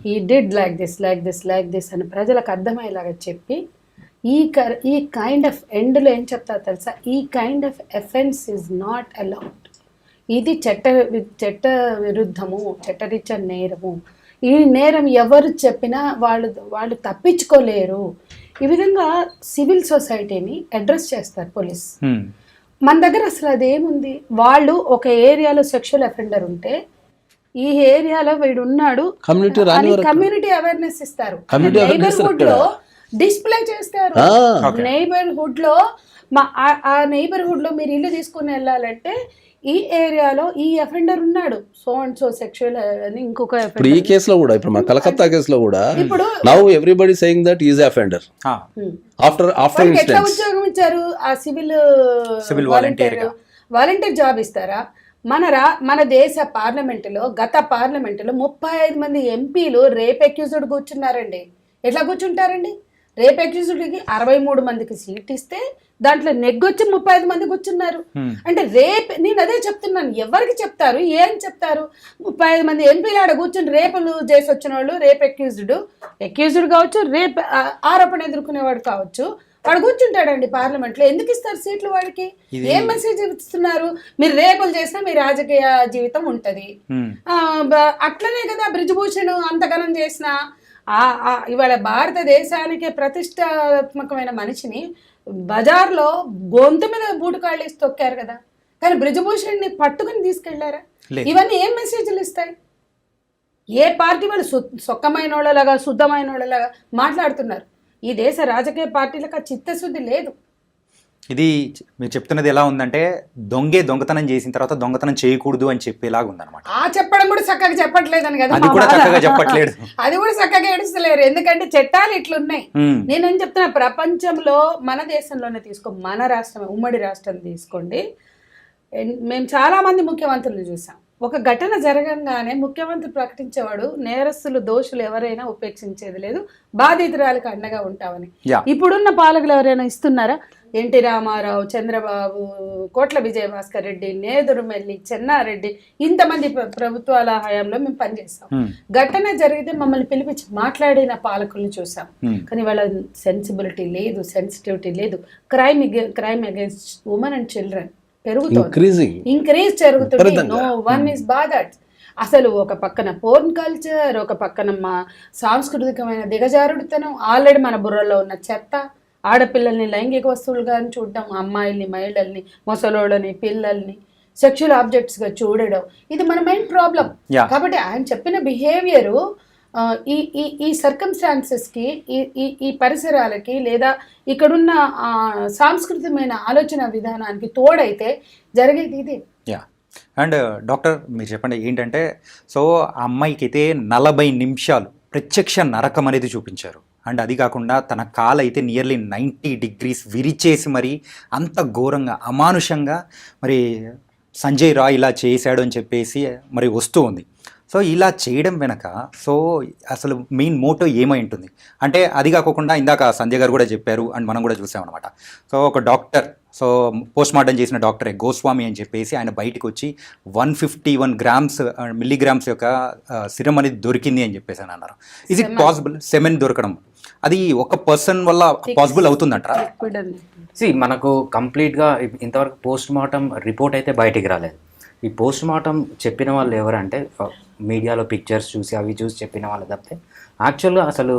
he did like this అని ప్రజలకు అర్థమయ్యేలాగా చెప్పి ఈ కైండ్ ఆఫ్ ఎండ్లో ఏం చెప్తారు తెలుసా, ఈ kind of offence is not allowed. ఇది చట్ట విరుద్ధము, చట్టరీత్యా నేరము. ఈ నేరం ఎవరు చెప్పినా వాళ్ళు తప్పించుకోలేరు. ఈ విధంగా సివిల్ సొసైటీని అడ్రస్ చేస్తారు పోలీస్. మన దగ్గర అసలు అదేముంది? వాళ్ళు ఒక ఏరియాలో సెక్షువల్ అఫెండర్ ఉంటే ఈ ఏరియాలో వీడు ఉన్నాడు కమ్యూనిటీ అవేర్నెస్ ఇస్తారు, నైబర్హుడ్ లో డిస్ప్లే చేస్తారు. నైబర్హుడ్ లో ఆ నైబర్హుడ్ లో మీరు ఇల్లు తీసుకుని వెళ్ళాలంటే ఈ ఏరియాలో ఈ అఫెండర్ ఉన్నాడు, సో అండ్ సో సెక్షువల్ అని ఇంకొక ఇప్పుడు ఈ కేసులో కూడా, ఇప్పుడు మన కలకత్తా కేసులో కూడా now everybody saying that is offender after ఎట్లా ఉద్యోగం ఇచ్చారు? ఆ సివిల్ వాలంటీర్ జాబ్ ఇస్తారా? మన దేశ పార్లమెంటులో, గత పార్లమెంటులో 35 మంది ఎంపీలు రేప్ అక్యూజ్డ్ కూర్చున్నారండి. ఎట్లా కూర్చుంటారండి? రేప్ అక్యూజ్డ్కి 63 మందికి సీట్ ఇస్తే దాంట్లో నెగ్గొచ్చి 35 మంది కూర్చున్నారు. అంటే నేను అదే చెప్తున్నాను, ఎవరికి చెప్తారు, ఏం చెప్తారు? 35 మంది ఎంపీలు ఆడ కూర్చుని రేపులు చేసి వచ్చిన వాళ్ళు, రేప్ అక్యూజ్డ్ కావచ్చు, రేప్ ఆరోపణ ఎదుర్కొనేవాడు కావచ్చు, వాడు కూర్చుంటాడండి పార్లమెంట్ లో. ఎందుకు ఇస్తారు సీట్లు వాడికి? ఏం మెసేజ్ ఇస్తున్నారు? మీరు రేపులు చేసినా మీ రాజకీయ జీవితం ఉంటది. అట్లనే కదా బ్రిజ్భూషణ్ అంతగనం చేసిన ఇవాళ భారతదేశానికి ప్రతిష్టాత్మకమైన మనిషిని బజార్లో గొంతు మీద బూటుకాళ్ళు వేసి తొక్కారు కదా, కానీ బ్రిజ్భూషణ్ని పట్టుకుని తీసుకెళ్లారా? ఇవన్నీ ఏం మెసేజ్లు ఇస్తాయి? ఏ పార్టీ వాళ్ళు సొక్కమైన వాళ్ళలాగా, శుద్ధమైన వాళ్ళలాగా మాట్లాడుతున్నారు? ఈ దేశ రాజకీయ పార్టీలకు చిత్తశుద్ధి లేదు. ఇది మీరు చెప్తున్నది ఎలా ఉందంటే, దొంగతనం చేసిన తర్వాత దొంగతనం చేయకూడదు అని చెప్పేలాగా ఉందన్నమాట. చెప్పడం కూడా చక్కగా చెప్పట్లేదని కదా, అది కూడా చక్కగా చెప్పట్లేదు, అది కూడా చక్కగా ఏడుస్తలేరు. ఎందుకంటే చట్టాలు ఇట్లున్నాయి. నేనేం చెప్తున్నా, ప్రపంచంలో మన దేశంలోనే తీసుకో, మన రాష్ట్రం, ఉమ్మడి రాష్ట్రం తీసుకోండి. మేము చాలా మంది ముఖ్యమంత్రులు చూసాం. ఒక ఘటన జరగంగానే ముఖ్యమంత్రి ప్రకటించేవాడు, నేరస్తులు దోషులు ఎవరైనా ఉపేక్షించేది లేదు, బాధితురాలకు అండగా ఉంటామని. ఇప్పుడున్న పాలకులు ఎవరైనా ఇస్తున్నారా? ఎన్టీ రామారావు, చంద్రబాబు, కోట్ల విజయభాస్కర్ రెడ్డి, నేదురుమెల్లి, చెన్నారెడ్డి, ఇంతమంది ప్రభుత్వాల హయాంలో మేము పనిచేస్తాం. ఘటన జరిగితే మమ్మల్ని పిలిపించి మాట్లాడిన పాలకులను చూసాం. కానీ వాళ్ళ సెన్సిబిలిటీ లేదు, సెన్సిటివిటీ లేదు. Crime against women and children increase జరుగుతుంది. No one is bothered. అసలు ఒక పక్కన పోర్న్ కల్చర్, ఒక పక్కన మా సాంస్కృతికమైన దిగజారుడుతనం, ఆల్రెడీ మన బుర్రలో ఉన్న చెత్త, ఆడపిల్లల్ని లైంగిక వస్తువులుగా చూడడం, అమ్మాయిల్ని, మహిళల్ని, ముసలోళ్ళని, పిల్లల్ని సెక్షువల్ ఆబ్జెక్ట్స్గా చూడడం, ఇది మన మైండ్ ప్రాబ్లం. కాబట్టి ఆయన చెప్పిన బిహేవియరు ఈ సర్కమ్స్టాన్సెస్కి, ఈ పరిసరాలకి, లేదా ఇక్కడున్న సాంస్కృతికమైన ఆలోచన విధానానికి తోడైతే జరిగేది ఇదే. అండ్ డాక్టర్ మీరు చెప్పండి ఏంటంటే, సో ఆ అమ్మాయికి అయితే 40 నిమిషాలు ప్రత్యక్ష నరకం అనేది చూపించారు. అండ్ అది కాకుండా తన కాలు అయితే నియర్లీ 90 degrees విరిచేసి మరి అంత ఘోరంగా అమానుషంగా మరి సంజయ్ రాయ్ ఇలా చేశాడు అని చెప్పేసి మరి వస్తూ ఉంది. సో ఇలా చేయడం వెనక సో అసలు మెయిన్ మోటో ఏమై ఉంటుంది అంటే, అది కాకుండా ఇందాక సంజయ్ గారు కూడా చెప్పారు అండ్ మనం కూడా చూసామన్నమాట. సో ఒక డాక్టర్, సో పోస్ట్ మార్టం చేసిన డాక్టరే గోస్వామి అని చెప్పేసి ఆయన బయటకు వచ్చి 151 మిల్లీగ్రామ్స్ యొక్క సిరం అనేది దొరికింది అని చెప్పేసి అని అన్నారు. Is it possible? సెమెన్ దొరకడం అది ఒక పర్సన్ వల్ల పాసిబుల్ అవుతుందంటారా? మనకు కంప్లీట్గా ఇంతవరకు పోస్ట్ మార్టం రిపోర్ట్ అయితే బయటికి రాలేదు. ఈ పోస్ట్ మార్టం చెప్పిన వాళ్ళు ఎవరంటే మీడియాలో పిక్చర్స్ చూసి అవి చూసి చెప్పిన వాళ్ళు తప్పితే యాక్చువల్గా అసలు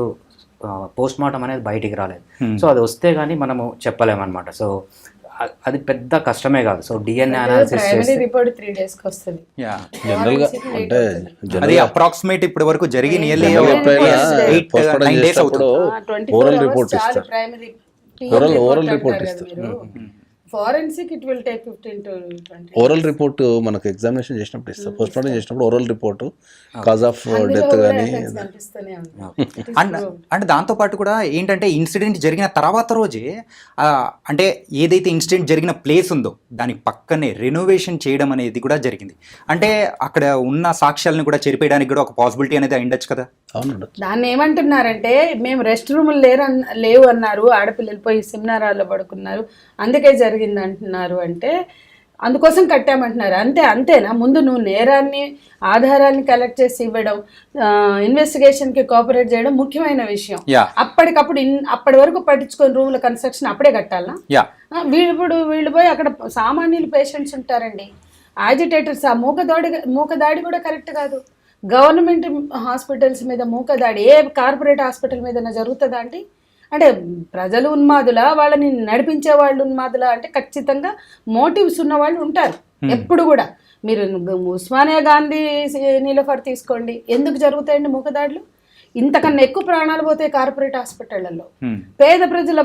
పోస్ట్ మార్టం అనేది బయటికి రాలేదు. సో అది వస్తే కానీ మనము చెప్పలేమన్నమాట. సో అది పెద్ద కష్టమే కాదు. So DNA analysis report 3 days కి వస్తుంది. జనరల్గా అంటే అది అప్రాక్సిమేట్ ఇప్పటి వరకు జరిగి నియర్లీ 8-9 days అవుతుంది. ఓరల్ రిపోర్ట్ ఇస్తారు, ఓరల్ రిపోర్ట్ ఇస్తారు. Forensic it will take 15 to 20. Oral report మనకు ఎగ్జామినేషన్ చేసినప్పుడు ఇస్తారు. పోస్ట్ మార్టం చేసినప్పుడు oral report cause of death కానీ. అండ్ దాంతోపాటు కూడా ఏంటంటే ఇన్సిడెంట్ జరిగిన తర్వాత రోజే అంటే ఏదైతే ఇన్సిడెంట్ జరిగిన ప్లేస్ ఉందో దానికి పక్కనే రెనోవేషన్ చేయడం అనేది కూడా జరిగింది. అంటే అక్కడ ఉన్న సాక్ష్యాలను కూడా చెరిపేయడానికి కూడా ఒక పాసిబిలిటీ అనేది అయ్యుండొచ్చు కదా. దాన్ని ఏమంటున్నారంటే, మేము రెస్ట్ రూములు లేవు అన్నారు, ఆడపిల్లలు పోయి సెమినారాల్లో పడుకున్నారు, అందుకే జరిగింది అంటున్నారు. అంటే అందుకోసం కట్టామంటున్నారు. అంతేనా? ముందు నువ్వు నేరాన్ని, ఆధారాన్ని కలెక్ట్ చేసి ఇవ్వడం, ఇన్వెస్టిగేషన్కి కోఆపరేట్ చేయడం ముఖ్యమైన విషయం. అప్పటికప్పుడు అప్పటి వరకు పట్టించుకొని రూమ్ల కన్స్ట్రక్షన్ అప్పుడే కట్టాలనా? వీళ్ళు పోయి అక్కడ సామాన్యులు పేషెంట్స్ ఉంటారండి, యాజిటేటర్స్, ఆ మూకదాడి కూడా కరెక్ట్ కాదు. గవర్నమెంట్ హాస్పిటల్స్ మీద మూకదాడి ఏ కార్పొరేట్ హాస్పిటల్ మీద జరుగుతుందా అండి? అంటే ప్రజలు ఉన్మాదులా, వాళ్ళని నడిపించే వాళ్ళు ఉన్మాదులా అంటే ఖచ్చితంగా మోటివ్స్ ఉన్న వాళ్ళు ఉంటారు ఎప్పుడు కూడా. మీరు ఉస్మానియా గాంధీ నీలోఫర్ తీసుకోండి, ఎందుకు జరుగుతాయండి మూకదాడులు? ఇంతకన్నా ఎక్కువ ప్రాణాలు పోతాయి కార్పొరేట్ హాస్పిటళ్లలో. పేద ప్రజల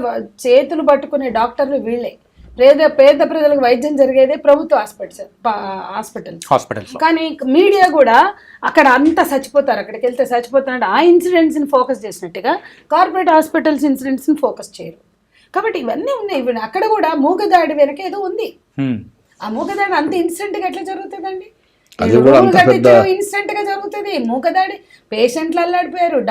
చేతులు పట్టుకునే డాక్టర్లు వీళ్ళే. పేద ప్రజలకు వైద్యం జరిగేదే ప్రభుత్వ హాస్పిటల్స్. కానీ మీడియా కూడా అక్కడ అంతా చచ్చిపోతారు, అక్కడికి వెళ్తే చచ్చిపోతారంటే ఆ ఇన్సిడెంట్స్ని ఫోకస్ చేసినట్టుగా కార్పొరేట్ హాస్పిటల్స్ ఇన్సిడెంట్స్ని ఫోకస్ చేయరు. కాబట్టి ఇవన్నీ ఉన్నాయి. అక్కడ కూడా మూగదాడి వెనక ఏదో ఉంది. ఆ మూగదాడి అంత ఇన్సిడెంట్గా ఎట్లా జరుగుతుందండి? ఇన్స్టెంట్ గా జరుగుతుంది మూగదాడి. పేషెంట్లు అల్లాడిపోయారు,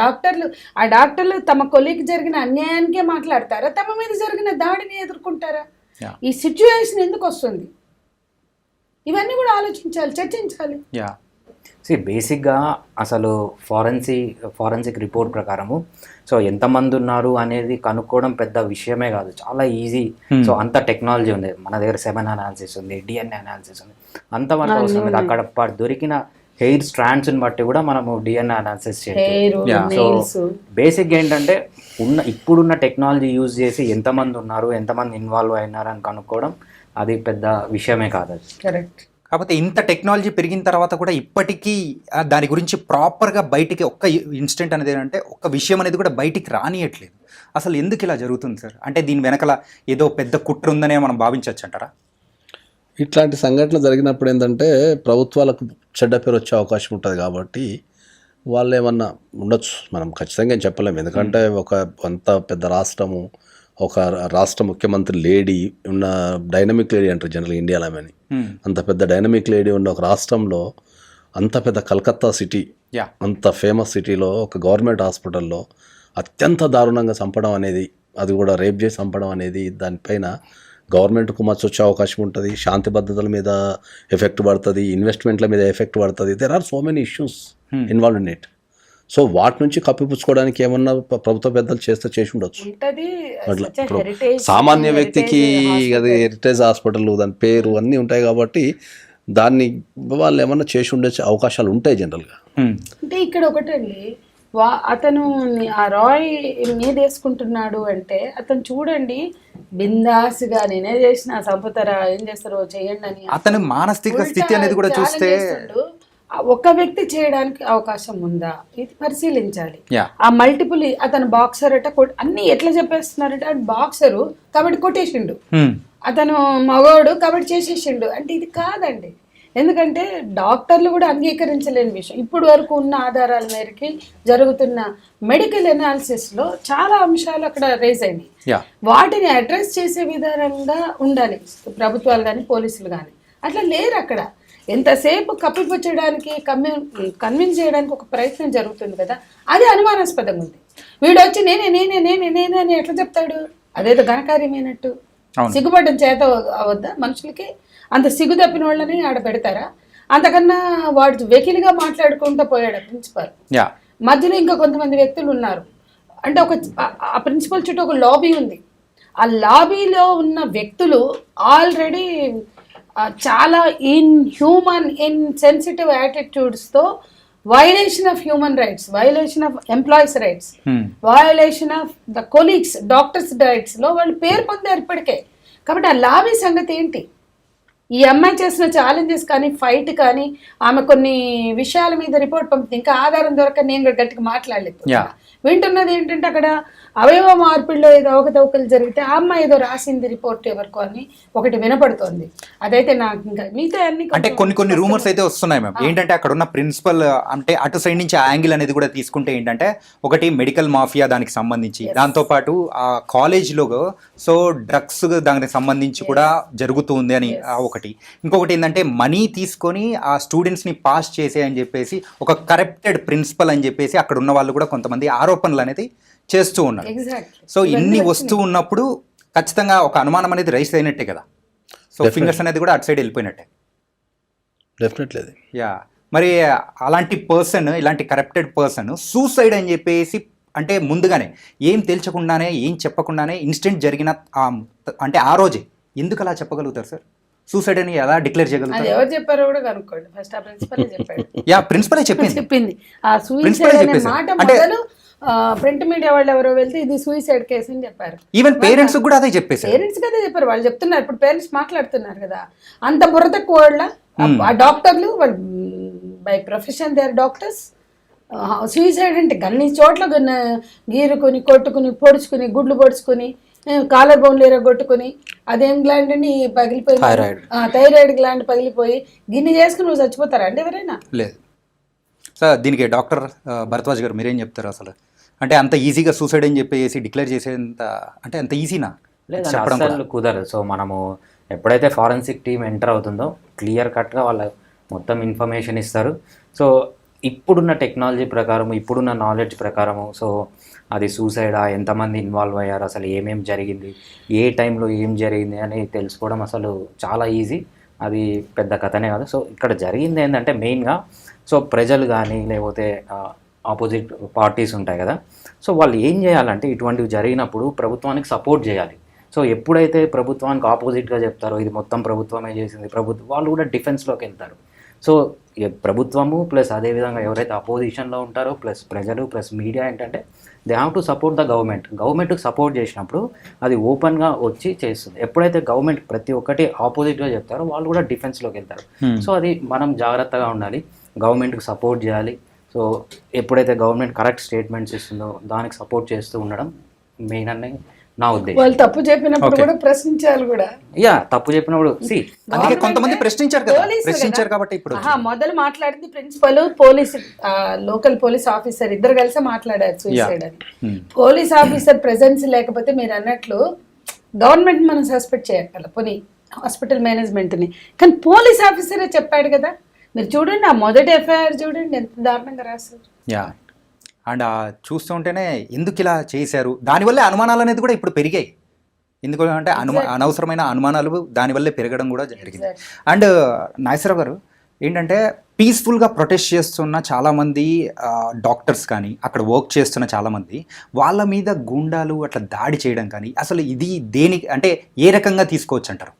ఆ డాక్టర్లు తమ కొలీకి జరిగిన అన్యాయానికే మాట్లాడతారా, తమ మీద జరిగిన దాడిని ఎదుర్కొంటారా? ఈ సిచ్యువేషన్ ఎందుకు వస్తుంది? ఇవన్నీ కూడా ఆలోచించాలి, చర్చించాలి. బేసిక్గా అసలు ఫారెన్సిక్ రిపోర్ట్ ప్రకారము సో ఎంతమంది ఉన్నారు అనేది కనుక్కోవడం పెద్ద విషయమే కాదు, చాలా ఈజీ. సో అంత టెక్నాలజీ ఉంది మన దగ్గర, సెమెన్ అనాలిసిస్ ఉంది, డిఎన్ఏ అనాలిసిస్ ఉంది, అంతమంది అవసరం లేదు. అక్కడ దొరికిన హెయిర్ స్ట్రాండ్స్ని బట్టి కూడా మనము డిఎన్ఏ అనాలిసిస్ చేయొచ్చు. సో బేసిక్గా ఏంటంటే ఇప్పుడున్న టెక్నాలజీ యూజ్ చేసి ఎంతమంది ఉన్నారు, ఎంతమంది ఇన్వాల్వ్ అయినారు అని కనుక్కోవడం అది పెద్ద విషయమే కాదు. కరెక్ట్. కాకపోతే ఇంత టెక్నాలజీ పెరిగిన తర్వాత కూడా ఇప్పటికీ దాని గురించి ప్రాపర్గా బయటికి ఒక్క ఇన్సిడెంట్ అనేది ఏంటంటే ఒక్క విషయం అనేది కూడా బయటికి రానియట్లేదు. అసలు ఎందుకు ఇలా జరుగుతుంది సార్? అంటే దీని వెనకాల ఏదో పెద్ద కుట్ర ఉందనే మనం భావించవచ్చు అంటారా? ఇట్లాంటి సంఘటనలు జరిగినప్పుడు ఏంటంటే ప్రభుత్వాలకు చెడ్డ పేరు వచ్చే అవకాశం ఉంటుంది కాబట్టి వాళ్ళు ఏమన్నా ఉండొచ్చు, మనం ఖచ్చితంగా ఏం చెప్పలేము. ఎందుకంటే అంత పెద్ద రాష్ట్రము, ఒక రాష్ట్ర ముఖ్యమంత్రి లేడీ ఉన్న డైనమిక్ లేడీ అంటారు జనరల్ ఇండియాలో అని, అంత పెద్ద డైనమిక్ లేడీ ఉన్న ఒక రాష్ట్రంలో, అంత పెద్ద కలకత్తా సిటీ, అంత ఫేమస్ సిటీలో ఒక గవర్నమెంట్ హాస్పిటల్లో అత్యంత దారుణంగా చంపడం అనేది, అది కూడా రేప్ చేసి చంపడం అనేది, దానిపైన గవర్నమెంట్కు మచ్చ వచ్చే అవకాశం ఉంటుంది, శాంతి భద్రతల మీద ఎఫెక్ట్ పడుతుంది, ఇన్వెస్ట్మెంట్ల మీద ఎఫెక్ట్ పడుతుంది. There are so many issues involve in it. So వాటి నుంచి కప్పిపుచ్చుకోవడానికి ఏమన్నా ప్రభుత్వ పెద్దలు చేసి ఉండొచ్చు. అట్లా సామాన్య వ్యక్తికి అది హెరిటేజ్ హాస్పిటల్ దాని పేరు అన్నీ ఉంటాయి కాబట్టి దాన్ని వాళ్ళు ఏమన్నా చేసి ఉండే అవకాశాలు ఉంటాయి జనరల్గా. అంటే ఇక్కడ ఒకటండి, అతను ఆ రాయ్ మీద వేసుకుంటున్నాడు అంటే అతను చూడండి బిందాస్గా నేనే చేసిన చంపుతారా, ఏం చేస్తారో చేయండి అని. అతను మానసిక స్థితి అనేది కూడా చూస్తే ఒక వ్యక్తి చేయడానికి అవకాశం ఉందా ఇది పరిశీలించాలి. ఆ మల్టిపుల్, అతను బాక్సర్ అట, అన్ని ఎట్లా చెప్పేస్తున్నారంటే అటు బాక్సరు కాబట్టి కొట్టేసిండు, అతను మగోడు కాబట్టి చేసేసిండు అంటే ఇది కాదండి. ఎందుకంటే డాక్టర్లు కూడా అంగీకరించలేని విషయం. ఇప్పుడు వరకు ఉన్న ఆధారాల మేరకి జరుగుతున్న మెడికల్ అనాలిసిస్లో చాలా అంశాలు అక్కడ రేజ్ అయినాయి. వాటిని అడ్రస్ చేసే విధానంగా ఉండాలి ప్రభుత్వాలు కానీ పోలీసులు కానీ. అట్లా లేరు అక్కడ. ఎంతసేపు కప్పిపుచ్చడానికి కన్విన్స్ చేయడానికి ఒక ప్రయత్నం జరుగుతుంది కదా, అది అనుమానాస్పదంగా ఉంది. వీడు వచ్చి నేనే నేనే నేనే నేనే అని ఎట్లా చెప్తాడు? అదేదో ఘనకార్యమైనట్టు. సిగ్గుపడ్డం చేత అవద్దా మనుషులకి? అంత సిగ్గు తప్పిన వాళ్ళని ఆడ పెడతారా? అంతకన్నా వాడు వెకిలిగా మాట్లాడుకుంటూ పోయాడు ప్రిన్సిపల్. మధ్యలో ఇంకా కొంతమంది వ్యక్తులు ఉన్నారు. అంటే ఆ ప్రిన్సిపల్ చుట్టూ ఒక లాబీ ఉంది. ఆ లాబీలో ఉన్న వ్యక్తులు ఆల్రెడీ చాలా ఇన్సెన్సిటివ్ యాటిట్యూడ్స్తో violation of human rights, violation of employees rights, violation of the colleagues, doctors రైట్స్లో వాళ్ళు పేరు పొందారు ఇప్పటికే. కాబట్టి ఆ లాబీ సంగతి ఏంటి? ఈ అమ్మాయి చేసిన ఛాలెంజెస్ కానీ, ఫైట్ కానీ, ఆమె కొన్ని విషయాల మీద రిపోర్ట్ పంపితే ఇంకా ఆధారం దొరక నేను గట్టిగా మాట్లాడలేదు. వింటున్నది ఏంటంటే అక్కడ అవయవ మార్పిడిలో ఏదో అవకతవకలు జరిగితే ఆ అమ్మాయి ఏదో రాసింది రిపోర్ట్ ఎవరికో అని ఒకటి వినపడుతోంది. అదైతే నాకు ఇంకా మిగతా అన్ని అంటే కొన్ని రూమర్స్ అయితే వస్తున్నాయి మ్యామ్. ఏంటంటే అక్కడ ఉన్న ప్రిన్సిపల్ అంటే అటు సైడ్ నుంచి ఆ యాంగిల్ అనేది కూడా తీసుకుంటే ఏంటంటే ఒకటి మెడికల్ మాఫియా దానికి సంబంధించి, దాంతోపాటు ఆ కాలేజ్లో సో డ్రగ్స్ దానికి సంబంధించి కూడా జరుగుతుంది అని ఒకటి. ఇంకొకటి ఏంటంటే మనీ తీసుకొని ఆ స్టూడెంట్స్ని పాస్ చేసే అని చెప్పేసి ఒక కరప్టెడ్ ప్రిన్సిపల్ అని చెప్పేసి అక్కడ ఉన్న వాళ్ళు కూడా కొంతమంది ఆరోపణలు అనేది చేస్తూ ఉన్నారు. సో ఇన్ని వస్తూ ఉన్నప్పుడు ఖచ్చితంగా ఒక అనుమానం అనేది రైస్ అయినట్టే కదా. సో ఫింగర్స్ అనేది కూడా అటు సైడ్ వెళ్ళిపోయినట్టే. డెఫినెట్లీ. మరి అలాంటి పర్సన్, ఇలాంటి కరప్టెడ్ పర్సన్ సూసైడ్ అని చెప్పేసి అంటే ముందుగానే ఏం తెలియకుండానే ఏం చెప్పకుండానే ఇన్సిడెంట్ జరిగిన అంటే ఆ రోజే ఎందుకు అలా చెప్పగలుగుతారు సార్? సూసైడ్ అని ఎలా డిక్లేర్ అది చేయగలుగుతారు? ఎవరు చెప్పారో కూడా కనుక్కోండి. ఫస్ట్ ఆ ప్రిన్సిపల్ చెప్పాడు. యా, ప్రిన్సిపలే చెప్పింది. చెప్పింది ఆ Principal సూసైడ్ అనే చెప్పేశారు. మాట అంటే- మొదలు ప్రింట్ మీడియా వాళ్ళు ఎవరో వెళ్తే ఇది సూసైడ్ కేసు అని చెప్పారు. ఈవెన్ పేరెంట్స్ కూడా అదే చెప్పేశారు. పేరెంట్స్ కదా చెప్పారు, వాళ్ళు చెప్తున్నారు. ఇప్పుడు పేరెంట్స్ మాట్లాడుతున్నారు కదా, అంత బుర్ర తక్కువ వాళ్ళ ఆ డాక్టర్లు వాళ్ళు by profession they are doctors. Suicide అంటే అన్ని చోట్ల గీరుకుని కొట్టుకుని పొడుచుకుని గుడ్లు పొడుచుకుని కాలర్ బోన్లు ఎరగొట్టుకుని అదేం గ్లాండ్ అని పగిలిపోయి థైరాయిడ్ గ్లాండ్ పగిలిపోయి గిన్నె చేసుకుని నువ్వు చచ్చిపోతారా అండి ఎవరైనా? లేదు సార్, దీనికి డాక్టర్ భరద్వాజ్ గారు మీరేం చెప్తారు అసలు? అంటే అంత ఈజీగా సూసైడ్ అని చెప్పేసి డిక్లేర్ చేసేంత అంటే అంత ఈజీనా లేదు చెప్పడం కూడా? అసలు కుదరదు. సో మనము ఎప్పుడైతే ఫారెన్సిక్ టీమ్ ఎంటర్ అవుతుందో క్లియర్ కట్గా వాళ్ళ మొత్తం ఇన్ఫర్మేషన్ ఇస్తారు. సో ఇప్పుడున్న టెక్నాలజీ ప్రకారం, ఇప్పుడున్న నాలెడ్జ్ ప్రకారము, సో అది సూసైడా, ఎంతమంది ఇన్వాల్వ్ అయ్యారు, అసలు ఏమేం జరిగింది, ఏ టైంలో ఏం జరిగింది అని తెలుసుకోవడం అసలు చాలా ఈజీ. అది పెద్ద కథనే కాదు. సో ఇక్కడ జరిగింది ఏంటంటే మెయిన్గా సో ప్రజలు కానీ లేకపోతే ఆపోజిట్ పార్టీస్ ఉంటాయి కదా, సో వాళ్ళు ఏం చేయాలంటే ఇటువంటివి జరిగినప్పుడు ప్రభుత్వానికి సపోర్ట్ చేయాలి. సో ఎప్పుడైతే ప్రభుత్వానికి ఆపోజిట్గా చెప్తారో ఇది మొత్తం ప్రభుత్వమే చేసింది, వాళ్ళు కూడా డిఫెన్స్లోకి వెళ్తారు. సో ప్రభుత్వము ప్లస్ అదేవిధంగా ఎవరైతే అపోజిషన్లో ఉంటారో ప్లస్ ప్రజలు ప్లస్ మీడియా ఏంటంటే they have to support the గవర్నమెంట్కి సపోర్ట్ చేసినప్పుడు అది ఓపెన్గా వచ్చి చేస్తుంది. ఎప్పుడైతే గవర్నమెంట్ ప్రతి ఒక్కటి ఆపోజిట్గా చెప్తారో వాళ్ళు కూడా డిఫెన్స్లోకి వెళ్తారు. సో అది మనం జాగ్రత్తగా ఉండాలి, గవర్నమెంట్కి సపోర్ట్ చేయాలి. సో ఎప్పుడైతే గవర్నమెంట్ కరెక్ట్ స్టేట్మెంట్స్ ఇస్తుందో దానికి సపోర్ట్ చేస్తూ ఉండడం మెయిన్ అని నా ఉద్దేశం. వాళ్ళు తప్పు చెప్పినప్పుడు కూడా ప్రశ్నించాలి కూడా. యా, తప్పు చెప్పినప్పుడు అందుకే కొంతమంది ప్రశ్నించారు కదా, పోలీసులు ప్రశ్నించారు కదా. కాబట్టి ఇప్పుడు మొదలు మాట్లాడింది principal, police local police officer ఇద్దరు కలిసి మాట్లాడారు సూసైడ్ అని. పోలీస్ ఆఫీసర్ ప్రెజెన్స్ లేకపోతే మీరు అన్నట్లు గవర్నమెంట్ మనం సస్పెక్ట్ చేయగల పోనీ హాస్పిటల్ మేనేజ్మెంట్ని, కానీ పోలీస్ ఆఫీసరే చెప్పాడు కదా. మీరు చూడండి ఆ మొదటి ఎఫ్ఐఆర్ చూడండి ఎంత దారుణంగా రాశారు. యా, అండ్ చూస్తుంటేనే ఎందుకు ఇలా చేశారు, దానివల్లే అనుమానాలు అనేది కూడా ఇప్పుడు పెరిగాయి. ఎందుకు అంటే అనవసరమైన అనుమానాలు దానివల్లే పెరగడం కూడా జరిగింది. అండ్ నాగేశ్వరరావు గారు ఏంటంటే పీస్ఫుల్గా ప్రొటెస్ట్ చేస్తున్న చాలామంది డాక్టర్స్ కానీ అక్కడ వర్క్ చేస్తున్న చాలామంది వాళ్ళ మీద గుండాలు అట్లా దాడి చేయడం కానీ అసలు ఇది దేనికి అంటే ఏ రకంగా తీసుకోవచ్చు అంటారు?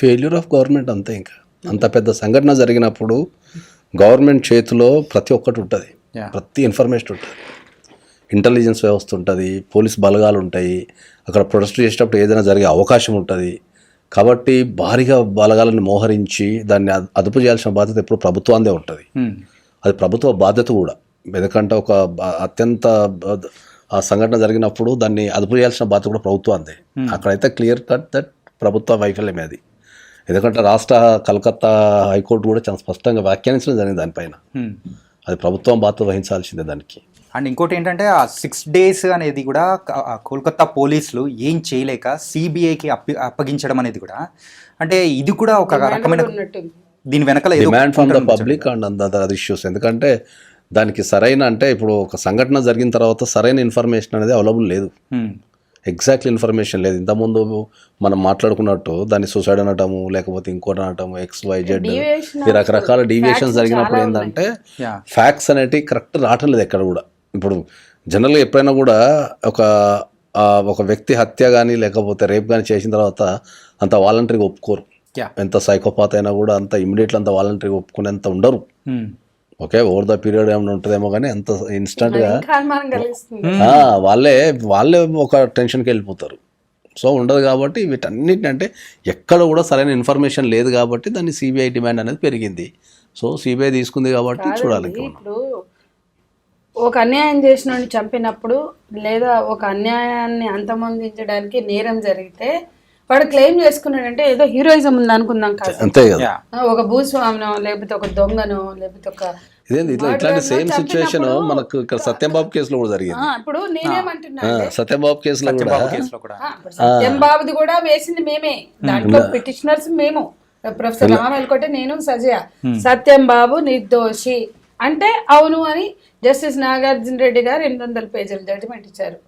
ఫెయిల్యూర్ ఆఫ్ గవర్నమెంట్ అంతే. ఇంకా అంత పెద్ద సంఘటన జరిగినప్పుడు గవర్నమెంట్ చేతిలో ప్రతి ఒక్కటి ఉంటుంది, ప్రతి ఇన్ఫర్మేషన్ ఉంటుంది, ఇంటెలిజెన్స్ వ్యవస్థ ఉంటుంది, పోలీస్ బలగాలు ఉంటాయి, అక్కడ ప్రొటెస్ట్ చేసేటప్పుడు ఏదైనా జరిగే అవకాశం ఉంటుంది. కాబట్టి భారీగా బలగాలను మోహరించి దాన్ని అదుపు చేయాల్సిన బాధ్యత ఎప్పుడు ప్రభుత్వాందే ఉంటుంది. అది ప్రభుత్వ బాధ్యత కూడా. ఎందుకంటే ఒక అత్యంత ఆ సంఘటన జరిగినప్పుడు దాన్ని అదుపు చేయాల్సిన బాధ్యత కూడా ప్రభుత్వాందే. అక్కడైతే క్లియర్ కట్ దట్ ప్రభుత్వ వైఫల్యమే అది. ఎందుకంటే కలకత్తా హైకోర్టు కూడా చాలా స్పష్టంగా వ్యాఖ్యానించడం జరిగింది దానిపైన. అది ప్రభుత్వం బాధ్యత వహించాల్సిందే దానికి. అండ్ ఇంకోటి ఏంటంటే ఆ 6 days అనేది కూడా కోల్కతా పోలీసులు ఏం చేయలేక సిబిఐకి అప్పగించడం అనేది కూడా అంటే ఇది కూడా ఒక రకమైన దీని వెనకాల demand from the public and other issues. ఎందుకంటే దానికి సరైన అంటే ఇప్పుడు ఒక సంఘటన జరిగిన తర్వాత సరైన ఇన్ఫర్మేషన్ అనేది అవైలబుల్ లేదు, ఎగ్జాక్ట్లీ ఇన్ఫర్మేషన్ లేదు. ఇంతకుముందు మనం మాట్లాడుకున్నట్టు దాన్ని సూసైడ్ అనటము లేకపోతే ఇంకోటి అనటము XYZ ఈ రకరకాల డీవియేషన్స్ జరిగినప్పుడు ఏంటంటే ఫ్యాక్ట్స్ అనేటివి కరెక్ట్ రావటం లేదు ఎక్కడ కూడా. ఇప్పుడు జనరల్గా ఎప్పుడైనా కూడా ఒక వ్యక్తి హత్య కానీ లేకపోతే రేప్ కానీ చేసిన తర్వాత అంత వాలంటరీగా ఒప్పుకోరు. ఎంత సైకోపాత్ అయినా కూడా అంత ఇమీడియట్లీ అంత వాలంటరీగా ఒప్పుకునేంత ఉండరు. ఓకే, ఓవర్ ద పీరియడ్ ఏమైనా ఉంటుందేమో కానీ అంత ఇన్స్టెంట్గా వాళ్ళే ఒక టెన్షన్కి వెళ్ళిపోతారు. సో ఉండదు. కాబట్టి వీటన్నిటిని అంటే ఎక్కడ కూడా సరైన ఇన్ఫర్మేషన్ లేదు కాబట్టి దాన్ని సిబిఐ డిమాండ్ అనేది పెరిగింది. సో సిబిఐ తీసుకుంది కాబట్టి చూడాలి. ఇప్పుడు ఒక అన్యాయం చేసిన చంపినప్పుడు లేదా ఒక అన్యాయాన్ని అంతమొందించడానికి నేరం జరిగితే వాడు క్లెయిమ్ చేసుకున్నాడంటే ఏదో హీరోయిజం ఉంది అనుకుందాం కాదు, అంతే కదా. ఒక భూస్వామినో లేకపోతే ఒక దొంగనో లేకపోతే ఒక ఇట్లాంటి సేమ్ సిచ్యువేషన్ మనకు ఇక్కడ సత్యంబాబు కేసులో కూడా జరిగింది. ఇప్పుడు నేనేమంటున్నా సత్యంబాబు కేసులో కూడా సత్యంబాబుది కూడా వేసింది మేమే, దాంట్లో పిటిషనర్స్ మేము, ప్రొఫెసర్ రామెల్కోటే, నేను, సజయ. సత్యంబాబు నిర్దోషి అంటే అవును అని జస్టిస్ నాగార్జున రెడ్డి గారు 800 పేజీల జడ్జిమెంట్ ఇచ్చారు.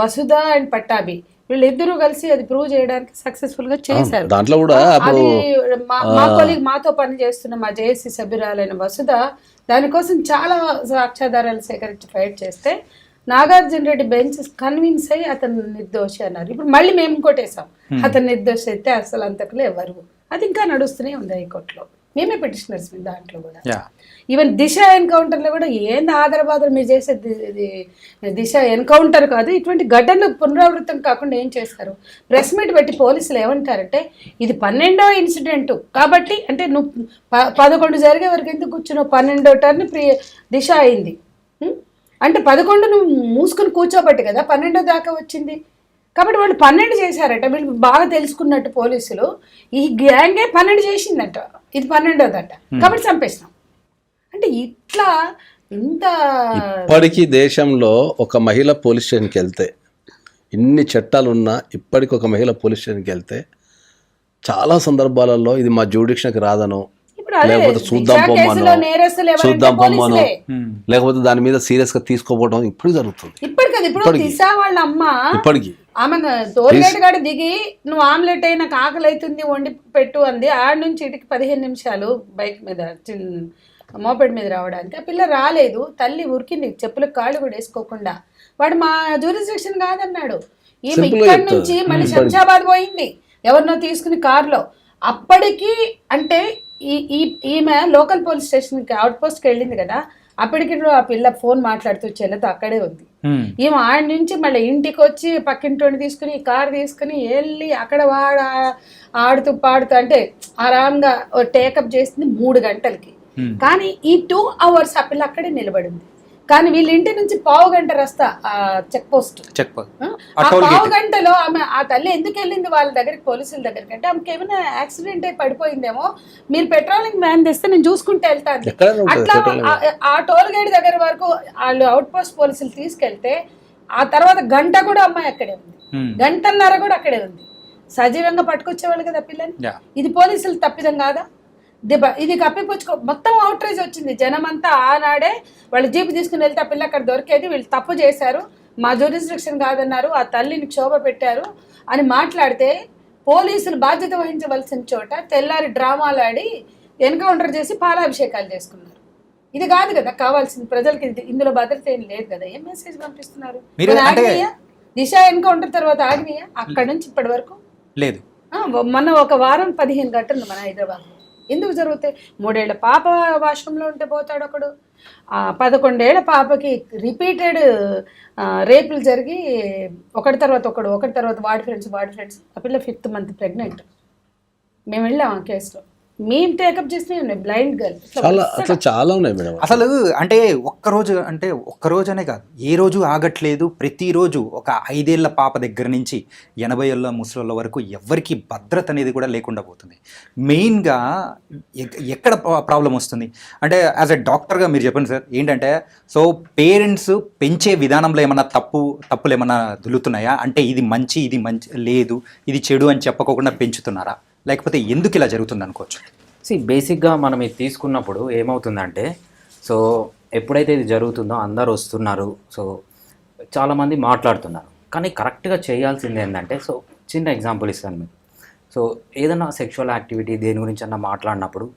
వసుధ అండ్ పట్టాభి వీళ్ళిద్దరూ కలిసి అది ప్రూవ్ చేయడానికి సక్సెస్ఫుల్ గా చేశారు. దాంట్లో కూడా అది మా కొలీగ్ మాతో పని చేస్తున్న మా జేఏసీ సభ్యురాలైన వసుధ దానికోసం చాలా సాక్ష్యాధారాలు సేకరించి ఫైట్ చేస్తే నాగార్జున రెడ్డి బెంచ్ కన్విన్స్ అయ్యి అతను నిర్దోషి అన్నారు. ఇప్పుడు మళ్ళీ మేము కొట్టేసాం అతను నిర్దోషి అయితే అసలు అంతకులు ఎవరు అది ఇంకా నడుస్తూనే ఉంది హైకోర్టులో. మేమే పిటిషనర్స్ దాంట్లో కూడా. యా ఈవెన్ దిశ ఎన్కౌంటర్లో కూడా ఏంది ఆధారబాధలు మీరు చేసే దిశ ఎన్కౌంటర్ కాదు, ఇటువంటి ఘటనలు పునరావృతం కాకుండా ఏం చేస్తారు? ప్రెస్ మీట్ పెట్టి పోలీసులు ఏమంటారంటే ఇది 12వ ఇన్సిడెంట్ కాబట్టి, అంటే నువ్వు 11 జరిగే వరకు ఎందుకు కూర్చున్నావు, 12వ టర్న్ దిశ అయింది అంటే 11 నువ్వు మూసుకొని కూర్చోబట్టి కదా 12 దాకా వచ్చింది. కాబట్టి వాళ్ళు 12 చేశారట, వీళ్ళు బాగా తెలుసుకున్నట్టు పోలీసులు. ఈ గ్యాంగే 12 చేసిందట, ఇది 12వదట, కాబట్టి చంపేసినాం అంటే ఇట్లా ఇంత. ఇప్పటికీ దేశంలో ఒక మహిళ పోలీస్ స్టేషన్కి వెళ్తే, ఇన్ని చట్టాలు ఉన్నా ఇప్పటికి ఒక మహిళ పోలీస్ స్టేషన్కి వెళ్తే చాలా సందర్భాలలో ఇది మా జ్యూడిక్షన్కి రాదనో, లేకపోతే చూద్దాం పొమ్మనో, లేకపోతే దాని మీద సీరియస్ గా తీసుకోపోవడం ఇప్పుడు జరుగుతుంది. ఇప్పుడు దిశ వాళ్ళ అమ్మ ఇప్పటికి ఆమె టోల్గేట్ కాడ దిగి నువ్వు ఆమ్లెట్ అయినా ఆకలి అవుతుంది వండి పెట్టు అంది. ఆడ నుంచి ఇటుకి 15 నిమిషాలు బైక్ మీద మోపెడ్ మీద రావడానికి. ఆ పిల్ల రాలేదు, తల్లి ఉరికింది చెప్పులకు కాళ్ళు కూడా వేసుకోకుండా. వాడు మా జ్యూరిస్డిక్షన్ కాదన్నాడు. ఈమె ఇక్కడి నుంచి మళ్ళీ శంషాబాద్ పోయింది ఎవరినో తీసుకుని కారులో. అప్పటికి అంటే ఈమె లోకల్ పోలీస్ స్టేషన్కి అవుట్ పోస్ట్కి వెళ్ళింది కదా, అప్పటికి ఆ పిల్ల ఫోన్ మాట్లాడుతూ చెల్లెతో అక్కడే ఉంది. ఈమె ఆడ నుంచి మళ్ళీ ఇంటికి వచ్చి పక్కింటి తీసుకుని కారు తీసుకుని వెళ్ళి అక్కడ ఆడుతూ పాడుతూ అంటే ఆరాంగా టేకప్ చేసింది 3 గంటలకి. కానీ ఈ 2 hours ఆ పిల్ల అక్కడే నిలబడింది. కానీ వీళ్ళ ఇంటి నుంచి 1/2 గంట రస్తా చెక్ పోస్ట్. ఆ 1/2 గంటలో ఆమె ఆ తల్లి ఎందుకు వెళ్ళింది వాళ్ళ దగ్గరికి, పోలీసుల దగ్గరికి అంటే ఆమెకి ఏమైనా యాక్సిడెంట్ అయి పడిపోయిందేమో, మీరు పెట్రోలింగ్ వ్యాన్ తెస్తే నేను చూసుకుంటూ వెళ్తాను. అట్లా ఆ టోల్ గేట్ దగ్గర వరకు వాళ్ళు అవుట్ పోస్ట్ పోలీసులు తీసుకెళ్తే ఆ తర్వాత గంట కూడా అమ్మాయి అక్కడే ఉంది, 1.5 గంటల కూడా అక్కడే ఉంది. సజీవంగా పట్టుకొచ్చేవాళ్ళు కదా పిల్లని. ఇది పోలీసులు తప్పిదం కాదా? ఇది కప్పిపుచ్చుకో మొత్తం అవుట్రేజ్ వచ్చింది. జనం అంతా ఆనాడే వాళ్ళు జీపు తీసుకుని వెళ్తే ఆ పిల్ల అక్కడ దొరికేది, వీళ్ళు తప్పు చేశారు, మా జ్యూరిస్డిక్షన్ కాదన్నారు, ఆ తల్లిని క్షోభ పెట్టారు అని మాట్లాడితే పోలీసులు బాధ్యత వహించవలసిన చోట తెల్లారి డ్రామాలు ఆడి ఎన్కౌంటర్ చేసి పాలాభిషేకాలు చేసుకున్నారు. ఇది కాదు కదా కావాల్సింది ప్రజలకి. ఇందులో భద్రత ఏం లేదు కదా. ఏం మెసేజ్ పంపిస్తున్నారు? దిశ ఎన్కౌంటర్ తర్వాత ఆగ్నేయ అక్కడ నుంచి ఇప్పటి వరకు లేదు. మొన్న ఒక వారం 15 గంటలు మన హైదరాబాద్ ఎందుకు జరుగుతాయి? 3 ఏళ్ల పాప వాష్రూమ్లో ఉంటే పోతాడు ఒకడు, 11 ఏళ్ల పాపకి రిపీటెడ్ రేపులు జరిగి ఒకటి తర్వాత వాడి ఫ్రెండ్స్ ఆ పిల్ల 5th month ప్రెగ్నెంట్. మేము వెళ్ళాం ఆ కేసులో, మేము టేకప్ చేసినవి ఉన్నాయి. బ్లైండ్ గర్ల్ చాలా ఉన్నాయి మేడం. అసలు అంటే ఒక్కరోజు అనే కాదు, ఏ రోజు ఆగట్లేదు. ప్రతిరోజు ఒక 5 ఏళ్ల పాప దగ్గర నుంచి 80 ఏళ్ళ ముసలి వరకు ఎవరికి భద్రత అనేది కూడా లేకుండా పోతుంది. మెయిన్గా ఎక్కడ ప్రాబ్లం వస్తుంది అంటే యాజ్ ఎ డాక్టర్గా మీరు చెప్పండి సార్, ఏంటంటే సో పేరెంట్స్ పెంచే విధానంలో ఏమన్నా తప్పులు ఏమన్నా దులుతున్నాయా? అంటే ఇది మంచి లేదు, ఇది చెడు అని చెప్పకోకుండా పెంచుతున్నారా, లేకపోతే ఎందుకు ఇలా జరుగుతుంది అనుకోవచ్చు? బేసిక్గా మనం ఇది తీసుకున్నప్పుడు ఏమవుతుందంటే, సో ఎప్పుడైతే ఇది జరుగుతుందో అందరు వస్తున్నారు, సో చాలామంది మాట్లాడుతున్నారు, కానీ కరెక్ట్గా చేయాల్సింది ఏంటంటే, సో చిన్న ఎగ్జాంపుల్ ఇస్తాను మీకు. సో ఏదైనా సెక్షువల్ యాక్టివిటీ దేని గురించి అన్నా మాట్లాడినప్పుడు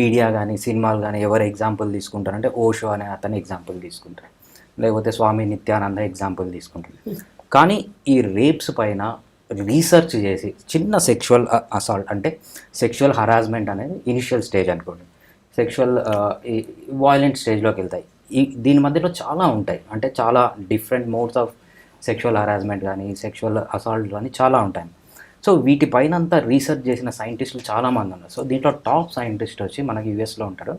మీడియా కానీ సినిమాలు కానీ ఎవరు ఎగ్జాంపుల్ తీసుకుంటారంటే ఓషో అనే అతని ఎగ్జాంపుల్ తీసుకుంటారు, లేకపోతే స్వామి నిత్యానంద ఎగ్జాంపుల్ తీసుకుంటారు. కానీ ఈ రేప్స్ పైన రీసెర్చ్ చేసి చిన్న సెక్షువల్ అసాల్ట్ అంటే సెక్షువల్ హరాస్మెంట్ అనేది ఇనిషియల్ స్టేజ్ అనుకోండి, సెక్షువల్ వాయిలెంట్ స్టేజ్లోకి వెళ్తాయి. దీని మధ్యలో చాలా ఉంటాయి, అంటే చాలా different modes of sexual harassment కానీ సెక్షువల్ అసాల్ట్ కానీ చాలా ఉంటాయి. సో వీటిపైన అంతా రీసెర్చ్ చేసిన సైంటిస్టులు చాలామంది ఉన్నారు. సో దీంట్లో టాప్ సైంటిస్ట్ వచ్చి మనకి యూఎస్లో ఉంటాడు,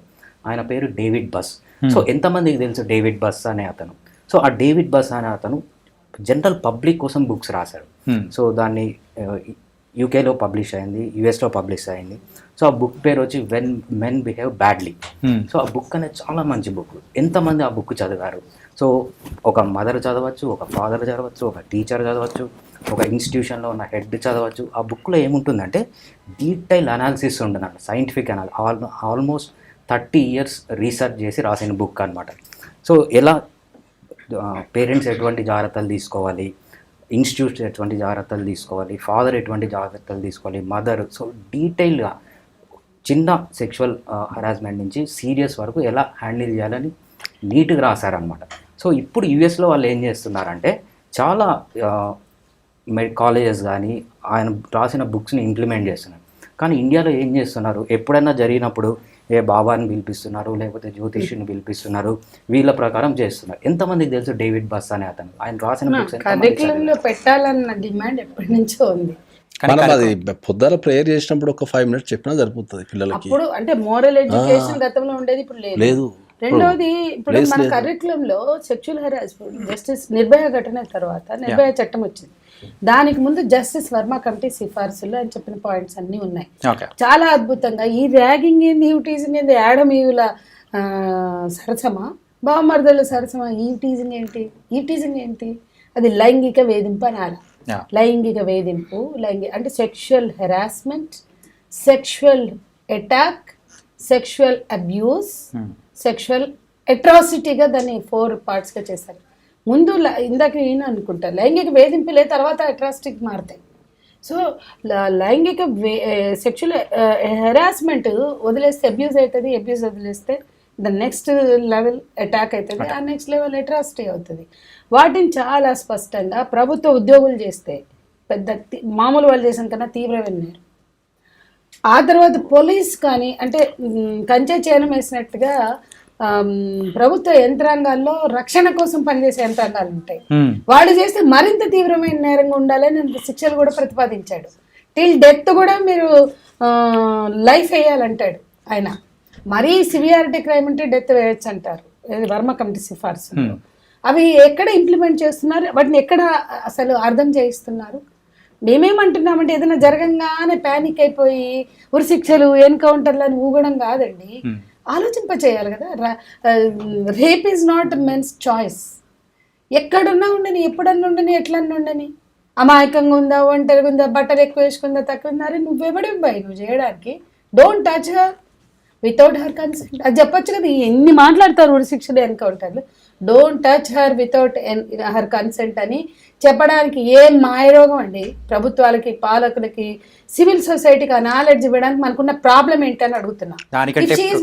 ఆయన పేరు డేవిడ్ బస్. సో ఎంతమందికి తెలుసు డేవిడ్ బస్ అనే అతను? సో ఆ డేవిడ్ బస్ అనే అతను జనరల్ పబ్లిక్ కోసం బుక్స్ రాశారు. సో దాన్ని యూకేలో పబ్లిష్ అయింది, యుఎస్లో పబ్లిష్ అయింది. సో ఆ బుక్ పేరు వచ్చి when men behave badly. So ఆ బుక్ అనేది చాలా మంచి బుక్. ఎంతమంది ఆ బుక్ చదివారు? సో ఒక మదర్ చదవచ్చు, ఒక ఫాదర్ చదవచ్చు, ఒక టీచర్ చదవచ్చు, ఒక ఇన్స్టిట్యూషన్లో ఉన్న హెడ్ చదవచ్చు. ఆ బుక్లో ఏముంటుందంటే డీటెయిల్ అనాలిసిస్ ఉంటుందంట, సైంటిఫిక్ ఆల్మోస్ట్ 30 years రీసెర్చ్ చేసి రాసిన బుక్ అనమాట. సో ఎలా పేరెంట్స్ ఎటువంటి జాగ్రత్తలు తీసుకోవాలి, ఇన్స్టిట్యూట్స్ ఎటువంటి జాగ్రత్తలు తీసుకోవాలి, ఫాదర్ ఎటువంటి జాగ్రత్తలు తీసుకోవాలి, మదర్. సో డీటెయిల్గా చిన్న సెక్షువల్ హరాస్మెంట్ నుంచి సీరియస్ వరకు ఎలా హ్యాండిల్ చేయాలని నీట్గా రాశారనమాట. సో ఇప్పుడు యూఎస్లో వాళ్ళు ఏం చేస్తున్నారంటే చాలా కాలేజెస్ కానీ ఆయన రాసిన బుక్స్ని ఇంప్లిమెంట్ చేస్తున్నారు. కానీ ఇండియాలో ఏం చేస్తున్నారు, ఎప్పుడైనా జరిగినప్పుడు ఏ బాబాని పిలిపిస్తున్నారు, లేకపోతే జ్యోతిష్యుని పిలిపిస్తున్నారు, వీళ్ళ ప్రకారం చేస్తున్నారు. ఎంతమందికి తెలుసు డేవిడ్ బస్ అనే అతను, ఆయన రాసిన బుక్స్ కరికులంలో పెట్టాలన్న డిమాండ్ ఎప్పటి నుంచో ఉంది. మనం అది పొద్దున ప్రేయర్ చేసినప్పుడు ఒక 5 minutes చెప్పినా సరిపోతుంది పిల్లలకి. ఇప్పుడు అంటే మోరల్ ఎడ్యుకేషన్ గతంలో ఉండేది, ఇప్పుడు లేదు. రెండోది, ఇప్పుడు మన కరికులంలో సెక్షువల్ హెరాస్మెంట్ జస్టిస్ నిర్భయ ఘటన తర్వాత నిర్భయ చట్టం వచ్చింది. దానికి ముందు జస్టిస్ వర్మ కమిటీ సిఫార్సులు అని చెప్పిన పాయింట్స్ అన్ని ఉన్నాయి. చాలా అద్భుతంగా ఈ ర్యాగింగ్ ఏంది, ఈ టీజింగ్ ఏంది, యాడమీయుల సరసమా, బావమర్దల సరసమా, ఈ టీజింగ్ ఏంటి, ఈ టీజింగ్ ఏంటి, అది లైంగిక వేధింపు అనాలి. లైంగిక వేధింపు, అంటే sexual harassment, sexual attack, sexual abuse, sexual అట్రాసిటీగా దాన్ని 4 partsగా చేశారు. ముందు ఇందాక నేను అనుకుంటా లైంగిక వేధింపులే తర్వాత అట్రాసిటీకి మారుతాయి. సో లైంగిక సెక్షువల్ హెరాస్మెంట్ వదిలేస్తే అబ్యూస్ అవుతుంది, అబ్యూస్ వదిలేస్తే ద నెక్స్ట్ లెవెల్ అటాక్ అవుతుంది, ఆ నెక్స్ట్ లెవెల్ అట్రాసిటీ అవుతుంది. వాటిని చాలా స్పష్టంగా ప్రభుత్వ ఉద్యోగులు చేస్తే పెద్ద మామూలు వాళ్ళు చేసిన కన్నా తీవ్రమైన నేరం. ఆ తర్వాత పోలీస్ కానీ అంటే కంచె చేనం వేసినట్టుగా ప్రభుత్వ యంత్రాంగాల్లో రక్షణ కోసం పనిచేసే యంత్రాంగాలు ఉంటాయి. వాళ్ళు చేస్తే మరింత తీవ్రమైన నేరంగా ఉండాలని శిక్షలు కూడా ప్రతిపాదించాడు. టిల్ డెత్ కూడా మీరు లైఫ్ వేయాలంటాడు ఆయన. మరీ సివియారిటీ క్రైమ్ అంటే డెత్ వేయచ్చు అంటారు వర్మ కమిటీ సిఫార్సు. అవి ఎక్కడ ఇంప్లిమెంట్ చేస్తున్నారు, వాటిని ఎక్కడ అసలు అర్థం చేయిస్తున్నారు? మేమేమంటున్నామంటే ఏదైనా జరగంగానే ప్యానిక్ అయిపోయి ఉరిశిక్షలు ఎన్కౌంటర్లు అని ఊగడం కాదండి, ఆలోచింప చేయాలి కదా. Rape is not men's choice. ఎక్కడున్నా ఉండని, ఎప్పుడన్నా ఉండని, ఎట్లన్నా ఉండని, అమాయకంగా ఉందా, ఒంటరిగా ఉందా, బట్టలు ఎక్కువ వేసుకుందా, తక్కువ ఉందా, అరే నువ్వెవడే బాయ్ నువ్వు చేయడానికి, don't touch her without her consent. అది చెప్పొచ్చు కదా. ఎన్ని మాట్లాడతారు ఉరిశిక్షలు ఎన్కౌంటర్లు, don't touch her without her consent అని చెప్పడానికి ఏం మాయరోగం అండి. ప్రభుత్వాలకి, పాలకులకి, సివిల్ సొసైటీకి ఆ నాలెడ్జ్ ఇవ్వడానికి మనకున్న ప్రాబ్లం ఏంటని అడుగుతున్నా.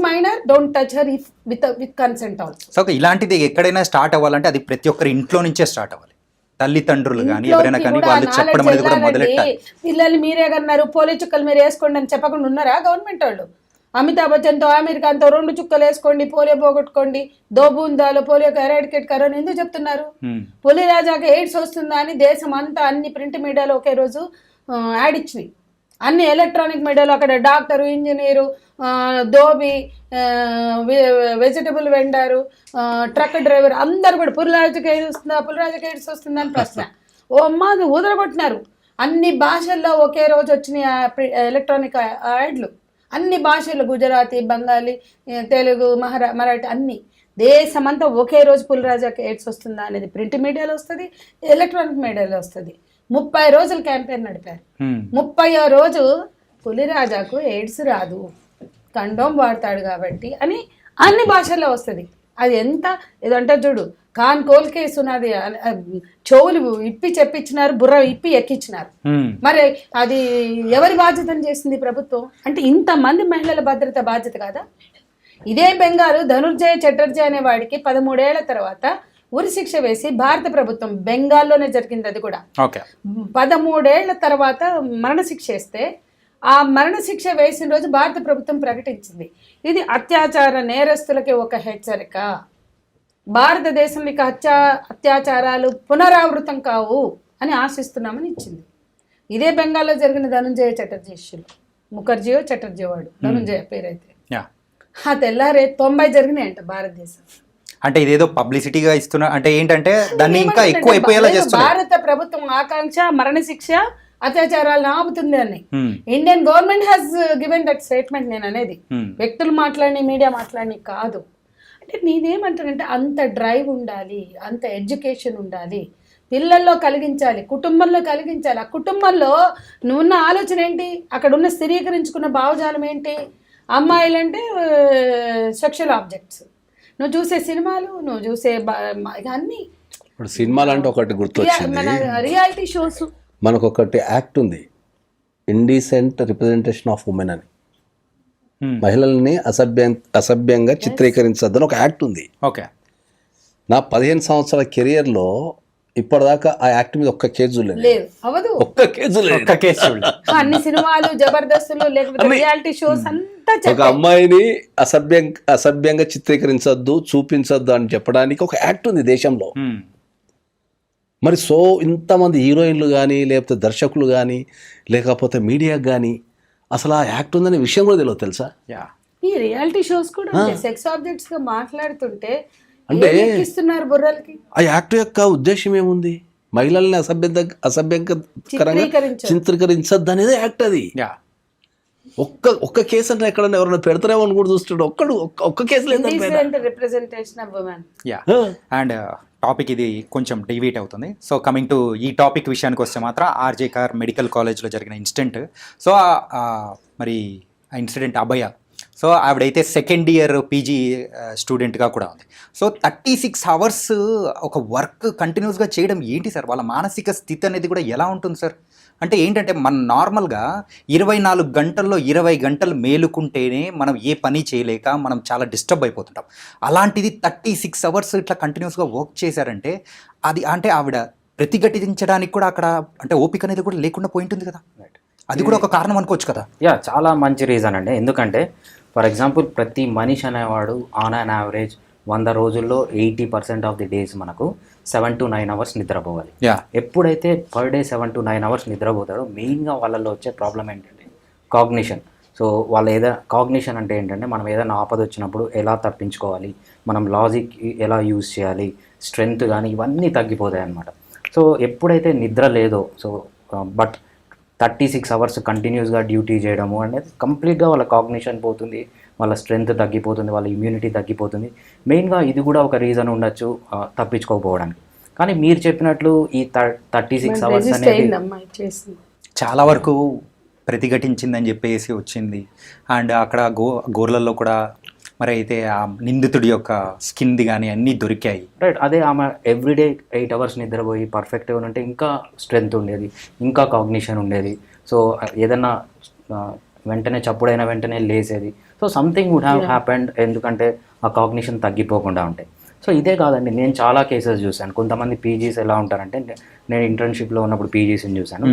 Minor don't touch her with consent also. So ఇలాంటిది ఎక్కడైనా స్టార్ట్ అవ్వాలంటే అది ప్రతి ఒక్కరి ఇంట్లో నుంచే స్టార్ట్ అవ్వాలి. తల్లిదండ్రులు కానీ ఎవరైనా కానీ వాళ్ళు చెప్పడం అనేది కూడా మొదలెట్టాలి. పిల్లలు మీరే కన్నారు, పోలియో చుక్కలు మీరు వేసుకోండి అని చెప్పకుండా ఉన్నారా గవర్నమెంట్ వాళ్ళు? అమితాబ్ బచ్చన్తో, ఆమీర్ ఖాన్తో 2 చుక్కలు వేసుకోండి, పోలియో పోగొట్టుకోండి, 2 బూందాలు పోలియో ఎరాడికేట్ కరోనా ఎందుకు చెప్తున్నారు? పులిరాజాకి ఎయిడ్స్ వస్తుందా అని దేశం అంతా అన్ని ప్రింట్ మీడియాలో ఒకే రోజు యాడ్ ఇచ్చినాయి. అన్ని ఎలక్ట్రానిక్ మీడియాలో అక్కడ doctor, engineer, dhobi, vegetable vendor, truck driver అందరు కూడా పులిరాజుకి ఎయిడ్స్ వస్తుందా, పులిరాజుకి ఎయిడ్స్ వస్తుందా అని ప్రశ్న. ఓ అమ్మ ఊదరగొట్టినారు. అన్ని భాషల్లో ఒకే రోజు వచ్చినాయి ఎలక్ట్రానిక్ యాడ్లు. అన్ని భాషలు, గుజరాతీ, బెంగాలీ, తెలుగు, మరాఠీ అన్ని దేశమంతా ఒకే రోజు పులిరాజాకి ఎయిడ్స్ వస్తుందా అనేది ప్రింట్ మీడియాలో వస్తుంది, ఎలక్ట్రానిక్ మీడియాలో వస్తుంది. 30 రోజులు క్యాంపెయిన్ నడిపారు. 30వ రోజు పులిరాజాకు ఎయిడ్స్ రాదు, కండోమ్ వాడతాడు కాబట్టి అని అన్ని భాషల్లో వస్తుంది. అది ఎంత ఏదంటే చూడు, కాన్ కోల్ కేసు ఉన్నది, చెవులు ఇప్పి చెప్పించినారు, బుర్ర ఇప్పి ఎక్కించినారు. మరి అది ఎవరి బాధ్యతను చేసింది ప్రభుత్వం? అంటే ఇంతమంది మహిళల భద్రత బాధ్యత కాదా? ఇదే బెంగాల్ ధనుర్జయ చటర్జీ అనే వాడికి 13 ఏళ్ల తర్వాత ఉరి శిక్ష వేసి భారత ప్రభుత్వం, బెంగాల్లోనే జరిగింది అది కూడా, 13 ఏళ్ల తర్వాత మరణశిక్ష వేస్తే ఆ మరణశిక్ష వేసిన రోజు భారత ప్రభుత్వం ప్రకటించింది ఇది అత్యాచార నేరస్తులకి ఒక హెచ్చరిక, భారతదేశంలో ఇక అత్యాచారాలు పునరావృతం కావు అని ఆశిస్తున్నామని ఇచ్చింది. ఇదే బెంగాల్లో జరిగిన ధనుంజయ చటర్జీ ఇష్యూలో, ముఖర్జీయో చటర్జీ వాడు ధనుంజయ పేరైతే, ఆ తెల్లారే 90 జరిగినాయంట భారతదేశం. అంటే ఇదేదో పబ్లిసిటీగా ఇస్తున్నా అంటే ఏంటంటే దాన్ని ఇంకా ఎక్కువ అయిపోయేలా చేస్తున్నారు. భారత ప్రభుత్వం ఆకాంక్ష మరణశిక్ష అత్యాచారాలను ఆపుతుంది అని Indian government has given that statement. నేను అనేది వ్యక్తులు మాట్లాడి, మీడియా మాట్లాడి కాదు. అంటే నేనేమంటానంటే అంత డ్రైవ్ ఉండాలి, అంత ఎడ్యుకేషన్ ఉండాలి, పిల్లల్లో కలిగించాలి, కుటుంబంలో కలిగించాలి. ఆ కుటుంబంలో నువ్వున్న ఆలోచన ఏంటి, అక్కడ ఉన్న స్థిరీకరించుకున్న భావజాలం ఏంటి? అమ్మాయిలంటే సెక్షువల్ ఆబ్జెక్ట్స్, నువ్వు చూసే సినిమాలు, నువ్వు చూసే అన్ని. ఇప్పుడు సినిమాలు అంటే ఒకటి గుర్తొచ్చింది, రియాలిటీ షోస్. మనకు ఒకటి యాక్ట్ ఉంది, ఇండీసెంట్ రిప్రజెంటేషన్ ఆఫ్ ఉమెన్ అని, మహిళల్ని అసభ్యంగా చిత్రీకరించద్దని ఒక యాక్ట్ ఉంది. ఓకే. నా 15 సంవత్సరాల కెరియర్లో ఇప్పటిదాకా ఆ యాక్ట్ మీద ఒక్క కేసు లేదు, లేదు అవదు. ఒక్క కేసు లేదు. ఒక్క కేసు చూడలేదు. అన్ని సినిమాలు, జబర్దస్తులు, లేకపోతే రియాలిటీ షోస్ అంతా ఒక చెప్పాయి. అమ్మాయిని అసభ్యంగా చిత్రీకరించొద్దు, చూపించొద్దు అని చెప్పడానికి ఒక యాక్ట్ ఉంది దేశంలో. మరి సో ఇంతమంది హీరోయిన్లు కానీ, లేకపోతే దర్శకులు కానీ, లేకపోతే మీడియాకి కానీ అసలు ఆ యాక్ట్ ఉందనే విషయం కూడా తెలియదు తెలుసా? ఈ రియాలిటీ షోస్ కూడా సెక్స్ ఆబ్జెక్ట్స్ గా మాట్లాడుతుంటే అంటే ఎక్కిస్తున్నారు బుర్రలకి. ఆ యాక్ట్ యొక్క ఉద్దేశం ఏముంది? మహిళల్ని అసభ్యంకరంగా చిత్రీకరించద్దు అనేది యాక్ట్. అది ఒక్క కేసు అంటే ఎక్కడన్నా ఎవరైనా పెడతారేమో అని కూడా చూస్తుంటే ఒక్క కేసు లేదు. Representation of women. And topic ఇది కొంచెం డివేట్ అవుతుంది. సో కమింగ్ టు ఈ టాపిక్ విషయానికి వస్తే మాత్రం ఆర్జే కర్ మెడికల్ కాలేజ్లో జరిగిన ఇన్సిడెంట్. సో మరి ఆ ఇన్సిడెంట్ అభయ, సో ఆవిడైతే సెకండ్ ఇయర్ పీజీ స్టూడెంట్గా కూడా ఉంది. సో 36 hours ఒక వర్క్ కంటిన్యూస్గా చేయడం ఏంటి సార్? వాళ్ళ మానసిక స్థితి అనేది కూడా ఎలా ఉంటుంది సార్? అంటే ఏంటంటే మనం నార్మల్గా 24 గంటల్లో 20 గంటలు మేలుకుంటేనే మనం ఏ పని చేయలేక మనం చాలా డిస్టర్బ్ అయిపోతుంటాం. అలాంటిది 36 hours ఇట్లా కంటిన్యూస్గా వర్క్ చేశారంటే అది అంటే ఆవిడ ప్రతిఘటించడానికి కూడా అక్కడ అంటే ఓపిక అనేది కూడా లేకుండా పోయింటుంది కదా, అది కూడా ఒక కారణం అనుకోవచ్చు కదా. చాలా మంచి రీజన్ అండి. ఎందుకంటే ఫర్ ఎగ్జాంపుల్ ప్రతి మనిషి అనేవాడు ఆన్ అన్ యావరేజ్ 100 రోజుల్లో 80% ఆఫ్ ది డేస్ మనకు 7 to 9 hours నిద్రపోవాలి. ఎప్పుడైతే పర్ డే 7 to 9 hours నిద్రపోతాడో మెయిన్గా వాళ్ళల్లో వచ్చే ప్రాబ్లం ఏంటంటే కాగ్నిషన్. సో వాళ్ళు కాగ్నిషన్ అంటే ఏంటంటే మనం ఏదైనా ఆపద వచ్చినప్పుడు ఎలా తప్పించుకోవాలి, మనం లాజిక్ ఎలా యూజ్ చేయాలి, స్ట్రెంగ్త్ కానీ ఇవన్నీ తగ్గిపోతాయి అన్నమాట. సో ఎప్పుడైతే నిద్ర లేదో బట్ 36 hours కంటిన్యూస్గా డ్యూటీ చేయడము అనేది కంప్లీట్గా వాళ్ళ కాగ్నిషన్ పోతుంది, వాళ్ళ స్ట్రెంగ్త్ తగ్గిపోతుంది, వాళ్ళ ఇమ్యూనిటీ తగ్గిపోతుంది. మెయిన్గా ఇది కూడా ఒక రీజన్ ఉండొచ్చు తప్పించుకోకపోవడానికి. కానీ మీరు చెప్పినట్లు ఈ 36 hours అనేది చాలా వరకు ప్రతిఘటించిందని చెప్పేసి వచ్చింది. అండ్ అక్కడ గోర్లలో కూడా మరి అయితే ఆ నిందితుడి యొక్క స్కిన్ది కానీ అన్నీ దొరికాయి. రైట్. అదే ఆమె ఎవ్రీడే 8 hours నిద్రపోయి పర్ఫెక్ట్గా ఉంటే ఇంకా స్ట్రెంగ్త్ ఉండేది, ఇంకా కాగ్నిషన్ ఉండేది. సో ఏదన్నా వెంటనే చప్పుడైన వెంటనే లేసేది. So something would have happened, ఎందుకంటే ఆ కాగ్నిషన్ తగ్గిపోకుండా ఉంటాయి. సో ఇదే కాదండి, నేను చాలా కేసెస్ చూశాను. కొంతమంది పీజీస్ ఎలా ఉంటారంటే, నేను ఇంటర్న్షిప్లో ఉన్నప్పుడు పీజీస్ని చూశాను.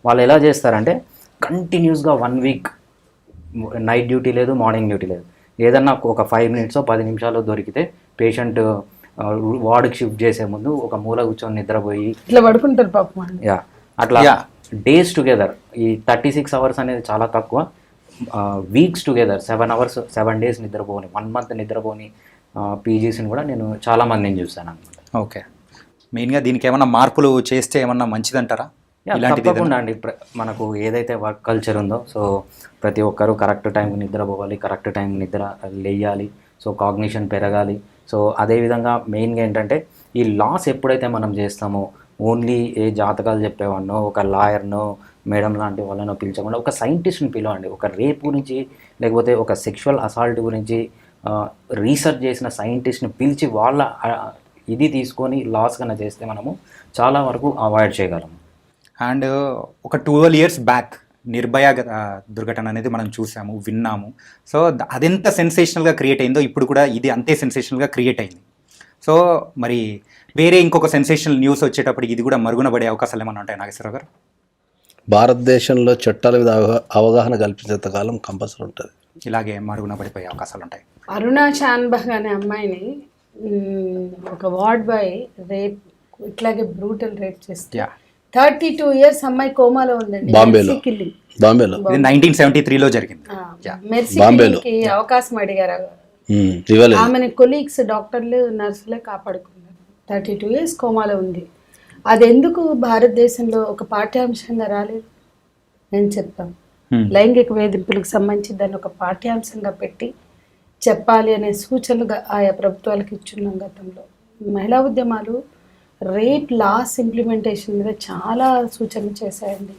వాళ్ళు ఎలా చేస్తారంటే కంటిన్యూస్గా 1 week నైట్ డ్యూటీ లేదు, మార్నింగ్ డ్యూటీ లేదు. ఏదన్నా ఒక 5 minutes 10 నిమిషాలు దొరికితే పేషెంట్ వార్డుకి షిఫ్ట్ చేసే ముందు ఒక మూల కూర్చొని నిద్రపోయి ఇట్లా పడుకుంటారు పాపం. అట్లా డేస్ టుగెదర్. ఈ 36 hours అనేది చాలా తక్కువ. Weeks together 7 hours 7 days నిద్రపోని, 1 month నిద్రపోని పీజీస్ని కూడా నేను చాలా మందిని చూస్తాను అనమాట. ఓకే, మెయిన్గా దీనికి ఏమన్నా మార్పులు చేస్తే ఏమన్నా మంచిదంటారా? తప్పకుండా అండి. మనకు ఏదైతే వర్క్ కల్చర్ ఉందో, సో ప్రతి ఒక్కరూ కరెక్ట్ టైంకి నిద్రపోవాలి, కరెక్ట్ టైం నిద్ర లేయాలి, సో కాగ్నిషన్ పెరగాలి. సో అదేవిధంగా మెయిన్గా ఏంటంటే ఈ లాస్ ఎప్పుడైతే మనం చేస్తామో ఓన్లీ ఏ జాతకాలు చెప్పేవాడినో, ఒక లాయర్నో, మేడం లాంటి వాళ్ళనో పిలిచకుండా ఒక సైంటిస్ట్ని పిలవండి. ఒక రేప్ గురించి లేకపోతే ఒక సెక్షువల్ అసాల్ట్ గురించి రీసెర్చ్ చేసిన సైంటిస్ట్ని పిలిచి వాళ్ళ ఇది తీసుకొని లాస్ కన్నా చేస్తే మనము చాలా వరకు అవాయిడ్ చేయగలము. అండ్ ఒక 12 years బ్యాక్ నిర్భయ దుర్ఘటన అనేది మనం చూసాము, విన్నాము. సో అదెంత సెన్సేషనల్గా క్రియేట్ అయిందో ఇప్పుడు కూడా ఇది అంతే సెన్సేషనల్గా క్రియేట్ అయింది. సో మరి వేరే ఇంకొక సెన్సేషనల్ న్యూస్ వచ్చేటప్పుడు ఇది కూడా మరుగున పడే అవకాశాలు ఏమైనా ఉంటాయి నాగేశ్వరరావు గారు? భారతదేశంలో చట్టాల మీద అవగాహన కల్పించేంత కాలం కంపల్సరీ ఉంటుంది, ఇలాగే మరుగున పడిపోయే అవకాశాలు ఉంటాయి. అరుణా షాన్బగ్ అనే అమ్మాయిని ఒక వార్డ్ బాయ్ రేప్ ఇట్లాగే బ్రూటల్ రేప్ చేస్తే 32 years అమ్మాయి కోమాలో ఉందండి. బాంబేలో 1973లో జరిగింది. మెర్సీకి అవకాశం అడిగారు, ఆమెని కొలీగ్స్ డాక్టర్లు నర్సులే కాపాడుకున్నారు. 32 years కోమాలో ఉంది. అది ఎందుకు భారతదేశంలో ఒక పాఠ్యాంశంగా రాలేదు? నేను చెప్తాను. లైంగిక వేధింపులకు సంబంధించి దాన్ని ఒక పాఠ్యాంశంగా పెట్టి చెప్పాలి అనే సూచనలు ఆయా ప్రభుత్వాలకు ఇచ్చున్నాం గతంలో. మహిళా ఉద్యమాలు రేప్ లాస్ ఇంప్లిమెంటేషన్ మీద చాలా సూచనలు చేశాయండి.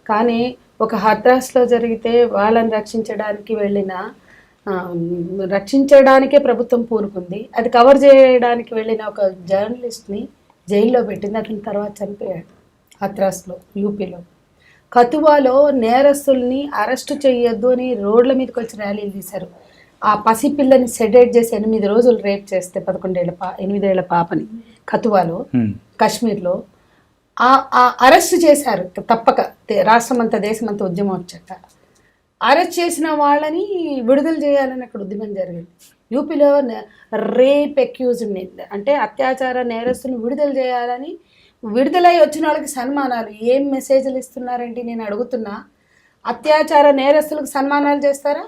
కానీ ఒక హత్రాస్లో జరిగితే వాళ్ళని రక్షించడానికే ప్రభుత్వం పూనుకుంది. అది కవర్ చేయడానికి వెళ్ళిన ఒక జర్నలిస్ట్ని జైల్లో పెట్టింది. అతని తర్వాత చనిపోయాడు హత్రాస్లో, యూపీలో. కతువాలో నేరస్తుల్ని అరెస్టు చేయొద్దు అని రోడ్ల మీదకి వచ్చి ర్యాలీలు తీశారు. ఆ పసిపిల్లని సెడేట్ చేసి 8 రోజులు రేప్ చేస్తే 8 ఏళ్ల పాపని కతువాలో, కాశ్మీర్లో అరెస్ట్ చేశారు తప్పక, రాష్ట్రం అంతా దేశమంతా ఉద్యమం వచ్చాక అరెస్ట్ చేసిన వాళ్ళని విడుదల చేయాలని అక్కడ ఉద్యమం జరిగింది. యూపీలో రేప్ అక్యూజ్డ్ని అంటే అత్యాచార నేరస్తుని విడుదల చేయాలని, విడుదలై వచ్చిన వాళ్ళకి సన్మానాలు. ఏం మెసేజ్లు ఇస్తున్నారండి నేను అడుగుతున్నా. అత్యాచార నేరస్తులకు సన్మానాలు చేస్తారా?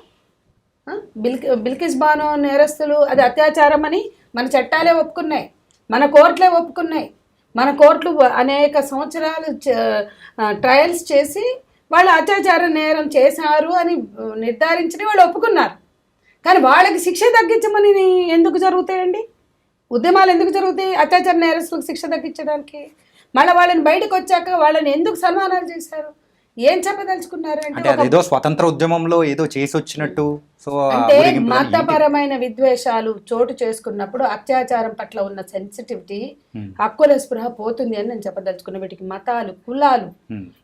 బిల్కిస్ బానో నేరస్తులు అది అత్యాచారం అని మన చట్టాలే ఒప్పుకున్నాయి, మన కోర్టులే ఒప్పుకున్నాయి. మన కోర్టులు అనేక సంవత్సరాలు ట్రయల్స్ చేసి వాళ్ళు అత్యాచార నేరం చేశారు అని నిర్ధారించిన వాళ్ళు ఒప్పుకున్నారు. కానీ వాళ్ళకి శిక్ష తగ్గించమని ఎందుకు జరుగుతాయండి? ఉద్యమాలు ఎందుకు జరుగుతాయి? అత్యాచార నేరస్తులకు శిక్ష తగ్గించడానికి. మళ్ళీ వాళ్ళని బయటకు వచ్చాక వాళ్ళని ఎందుకు సన్మానాలు చేశారు? ఏం చెప్పదలుచుకున్నారు అంటే అదేదో స్వతంత్ర ఉద్యమంలో ఏదో చేసి వచ్చినట్టు. సో అంటే మతపరమైన విద్వేషాలు చోటు చేసుకున్నప్పుడు అత్యాచారం పట్ల ఉన్న సెన్సిటివిటీ, హక్కుల స్పృహ పోతుంది అని నేను చెప్పదలుచుకున్నా. వీటికి మతాలు, కులాలు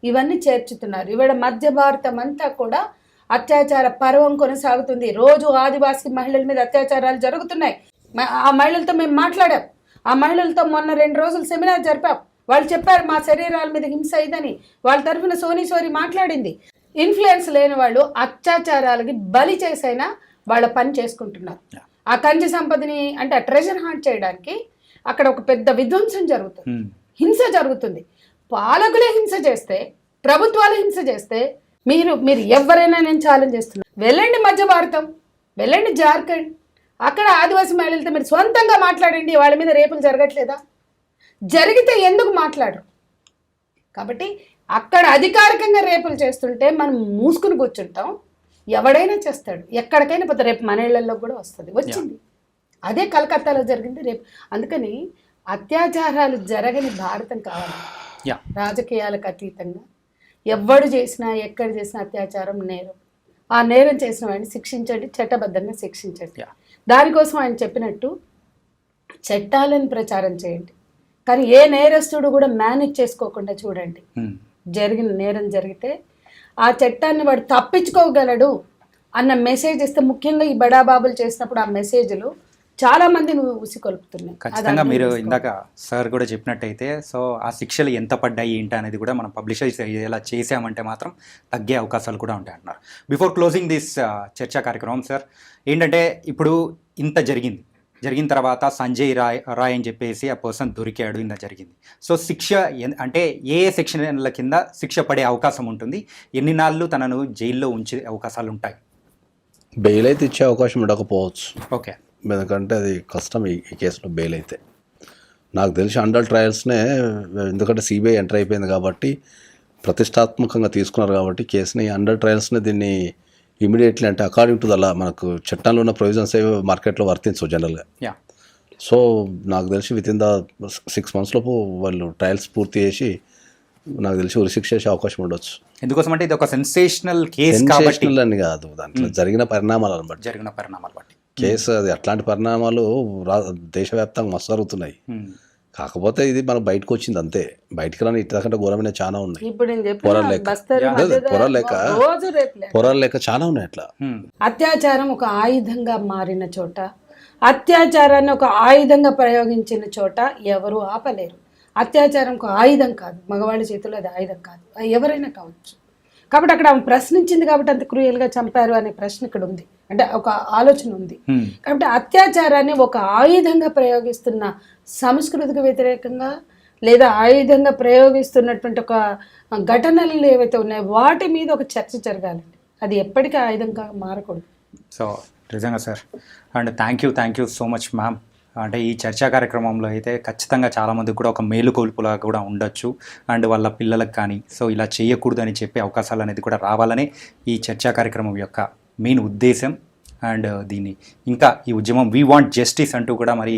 ఇవన్నీ చేర్చుతున్నారు. ఇవాళ మధ్య భారతం అంతా కూడా అత్యాచార పర్వం కొనసాగుతుంది. రోజు ఆదివాసీ మహిళల మీద అత్యాచారాలు జరుగుతున్నాయి. ఆ మహిళలతో మేము మాట్లాడాం. ఆ మహిళలతో మొన్న 2 రోజులు సెమినార్ జరిపాం. వాళ్ళు చెప్పారు మా శరీరాల మీద హింస అయిందని. వాళ్ళ తరఫున సోనీ మాట్లాడింది. ఇన్ఫ్లుయెన్స్ లేని వాళ్ళు అత్యాచారాలకి బలి చేసైనా వాళ్ళ పని చేసుకుంటున్నారు. ఆ కంచి సంపదని అంటే ఆ ట్రెజర్ హంట్ చేయడానికి అక్కడ ఒక పెద్ద విధ్వంసం జరుగుతుంది, హింస జరుగుతుంది. పాలకులే హింస చేస్తే, ప్రభుత్వాలు హింస చేస్తే మీరు ఎవరైనా నేను ఛాలెంజ్ చేస్తున్నా, వెళ్ళండి మధ్య భారతం, వెళ్ళండి జార్ఖండ్, అక్కడ ఆదివాసీ మహిళలతో మీరు సొంతంగా మాట్లాడండి. వాళ్ళ మీద రేపులు జరగట్లేదా? జరిగితే ఎందుకు మాట్లాడరు? కాబట్టి అక్కడ అధికారికంగా రేపులు చేస్తుంటే మనం మూసుకుని కూర్చుంటాం. ఎవడైనా చేస్తాడు, ఎక్కడికైనా పోతే రేపు మన ఇళ్లలో కూడా వచ్చింది. అదే కలకత్తాలో జరిగింది రేపు. అందుకని అత్యాచారాలు జరగని భారతం కావాలి. రాజకీయాలకు అతీతంగా ఎవడు చేసినా ఎక్కడ చేసినా అత్యాచారం నేరం. ఆ నేరం చేసిన వాడిని శిక్షించండి, చట్టబద్ధంగా శిక్షించండి. దానికోసం ఆయన చెప్పినట్టు చట్టాలను ప్రచారం చేయండి. కానీ ఏ నేరస్తుడు కూడా మేనేజ్ చేసుకోకుండా చూడండి. జరిగిన నేరం జరిగితే ఆ చట్టాన్ని వాడు తప్పించుకోగలడు అన్న మెసేజ్ ఇస్తే, ముఖ్యంగా ఈ బడాబాబులు చేసినప్పుడు ఆ మెసేజ్లు చాలా మందిని ఉసికొల్పుతున్నాయి. ఖచ్చితంగా మీరు ఇందాక సార్ కూడా చెప్పినట్టయితే సో ఆ శిక్షలు ఎంత పడ్డాయి ఏంటి అనేది కూడా మనం పబ్లిష్ ఎలా చేసామంటే మాత్రం తగ్గే అవకాశాలు కూడా ఉంటాయి అంటున్నారు. బిఫోర్ క్లోజింగ్ దిస్ చర్చా కార్యక్రమం సార్, ఏంటంటే ఇప్పుడు ఇంత జరిగిన తర్వాత సంజయ్ రాయ్ అని చెప్పేసి ఆ పర్సన్ దొరికాడు, ఇంత జరిగింది. సో శిక్ష అంటే ఏ సెక్షన్ల కింద శిక్ష పడే అవకాశం ఉంటుంది? ఎన్ని నాళ్ళు తనను జైల్లో ఉంచే అవకాశాలు ఉంటాయి? బెయిల్ అయితే ఇచ్చే అవకాశం ఉండకపోవచ్చు. ఓకే, ఎందుకంటే అది కష్టం ఈ కేసులో బెయిల్ అయితే. నాకు తెలిసి అండర్ ట్రయల్స్నే, ఎందుకంటే సిబిఐ ఎంటర్ అయిపోయింది కాబట్టి ప్రతిష్టాత్మకంగా తీసుకున్నారు కాబట్టి కేసుని, అండర్ ట్రయల్స్ని దీన్ని ఇమీడియట్లీ అంటే అకార్డింగ్ టు దలా మనకు చట్టంలో ఉన్న ప్రొవిజన్స్ ఏవి మార్కెట్లో వర్తించవు జనరల్గా. సో నాకు తెలిసి విత్ ఇన్ ద 6 months లోపు వాళ్ళు ట్రయల్స్ పూర్తి చేసి నాకు తెలిసి ఉరిశిక్ష చేసే అవకాశం ఉండొచ్చు. ఎందుకోసం అంటే ఇది ఒక సెన్సేషనల్ కేసు కాబట్టి అని కాదు, దాంట్లో జరిగిన పరిణామాలను బట్టి కేసు అది. అట్లాంటి పరిణామాలు దేశవ్యాప్తంగా మస్తు జరుగుతున్నాయి. కాకపోతే ఇది మనకు బయటకు వచ్చింది అంతే. బయటకు రాని ఇట్లా ఘోరమైన చాలా ఉన్నాయి. పొరాలు లేక చాలా ఉన్నాయి అట్లా. అత్యాచారం ఒక ఆయుధంగా మారిన చోట, అత్యాచారాన్ని ఒక ఆయుధంగా ప్రయోగించిన చోట ఎవరు ఆపలేరు. అత్యాచారం ఒక ఆయుధం కాదు, మగవాళ్ళ చేతిలో అది ఆయుధం కాదు, ఎవరైనా కావచ్చు. కాబట్టి అక్కడ ఆమె ప్రశ్నించింది కాబట్టి అంత క్రూయల్గా చంపారు అనే ప్రశ్న ఇక్కడ ఉంది, అంటే ఒక ఆలోచన ఉంది. కాబట్టి అత్యాచారాన్ని ఒక ఆయుధంగా ప్రయోగిస్తున్న సంస్కృతికి వ్యతిరేకంగా లేదా ఆయుధంగా ప్రయోగిస్తున్నటువంటి ఒక ఘటనలు ఏవైతే ఉన్నాయో వాటి మీద ఒక చర్చ జరగాలండి. అది ఎప్పటికీ ఆయుధంగా మారకూడదు. సో నిజంగా sir, and thank you so much ma'am. అంటే ఈ చర్చా కార్యక్రమంలో అయితే ఖచ్చితంగా చాలామందికి కూడా ఒక మేలుకొల్పులా కూడా ఉండొచ్చు, అండ్ వాళ్ళ పిల్లలకు కానీ సో ఇలా చేయకూడదు అని చెప్పే అవకాశాలు అనేది కూడా రావాలనే ఈ చర్చా కార్యక్రమం యొక్క మెయిన్ ఉద్దేశం. అండ్ దీన్ని ఇంకా ఈ ఉద్యమం వీ వాంట్ జస్టిస్ అంటూ కూడా మరి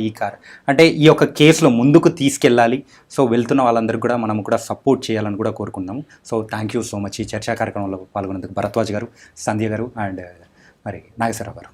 అంటే ఈ యొక్క కేసులో ముందుకు తీసుకెళ్ళాలి. సో వెళ్తున్న వాళ్ళందరికీ కూడా మనం కూడా సపోర్ట్ చేయాలని కూడా కోరుకుందాము. So thank you so much ఈ చర్చా కార్యక్రమంలో పాల్గొన్నందుకు భరద్వాజ్ గారు, సంధ్య గారు అండ్ మరి నాగేశ్వరరావు గారు.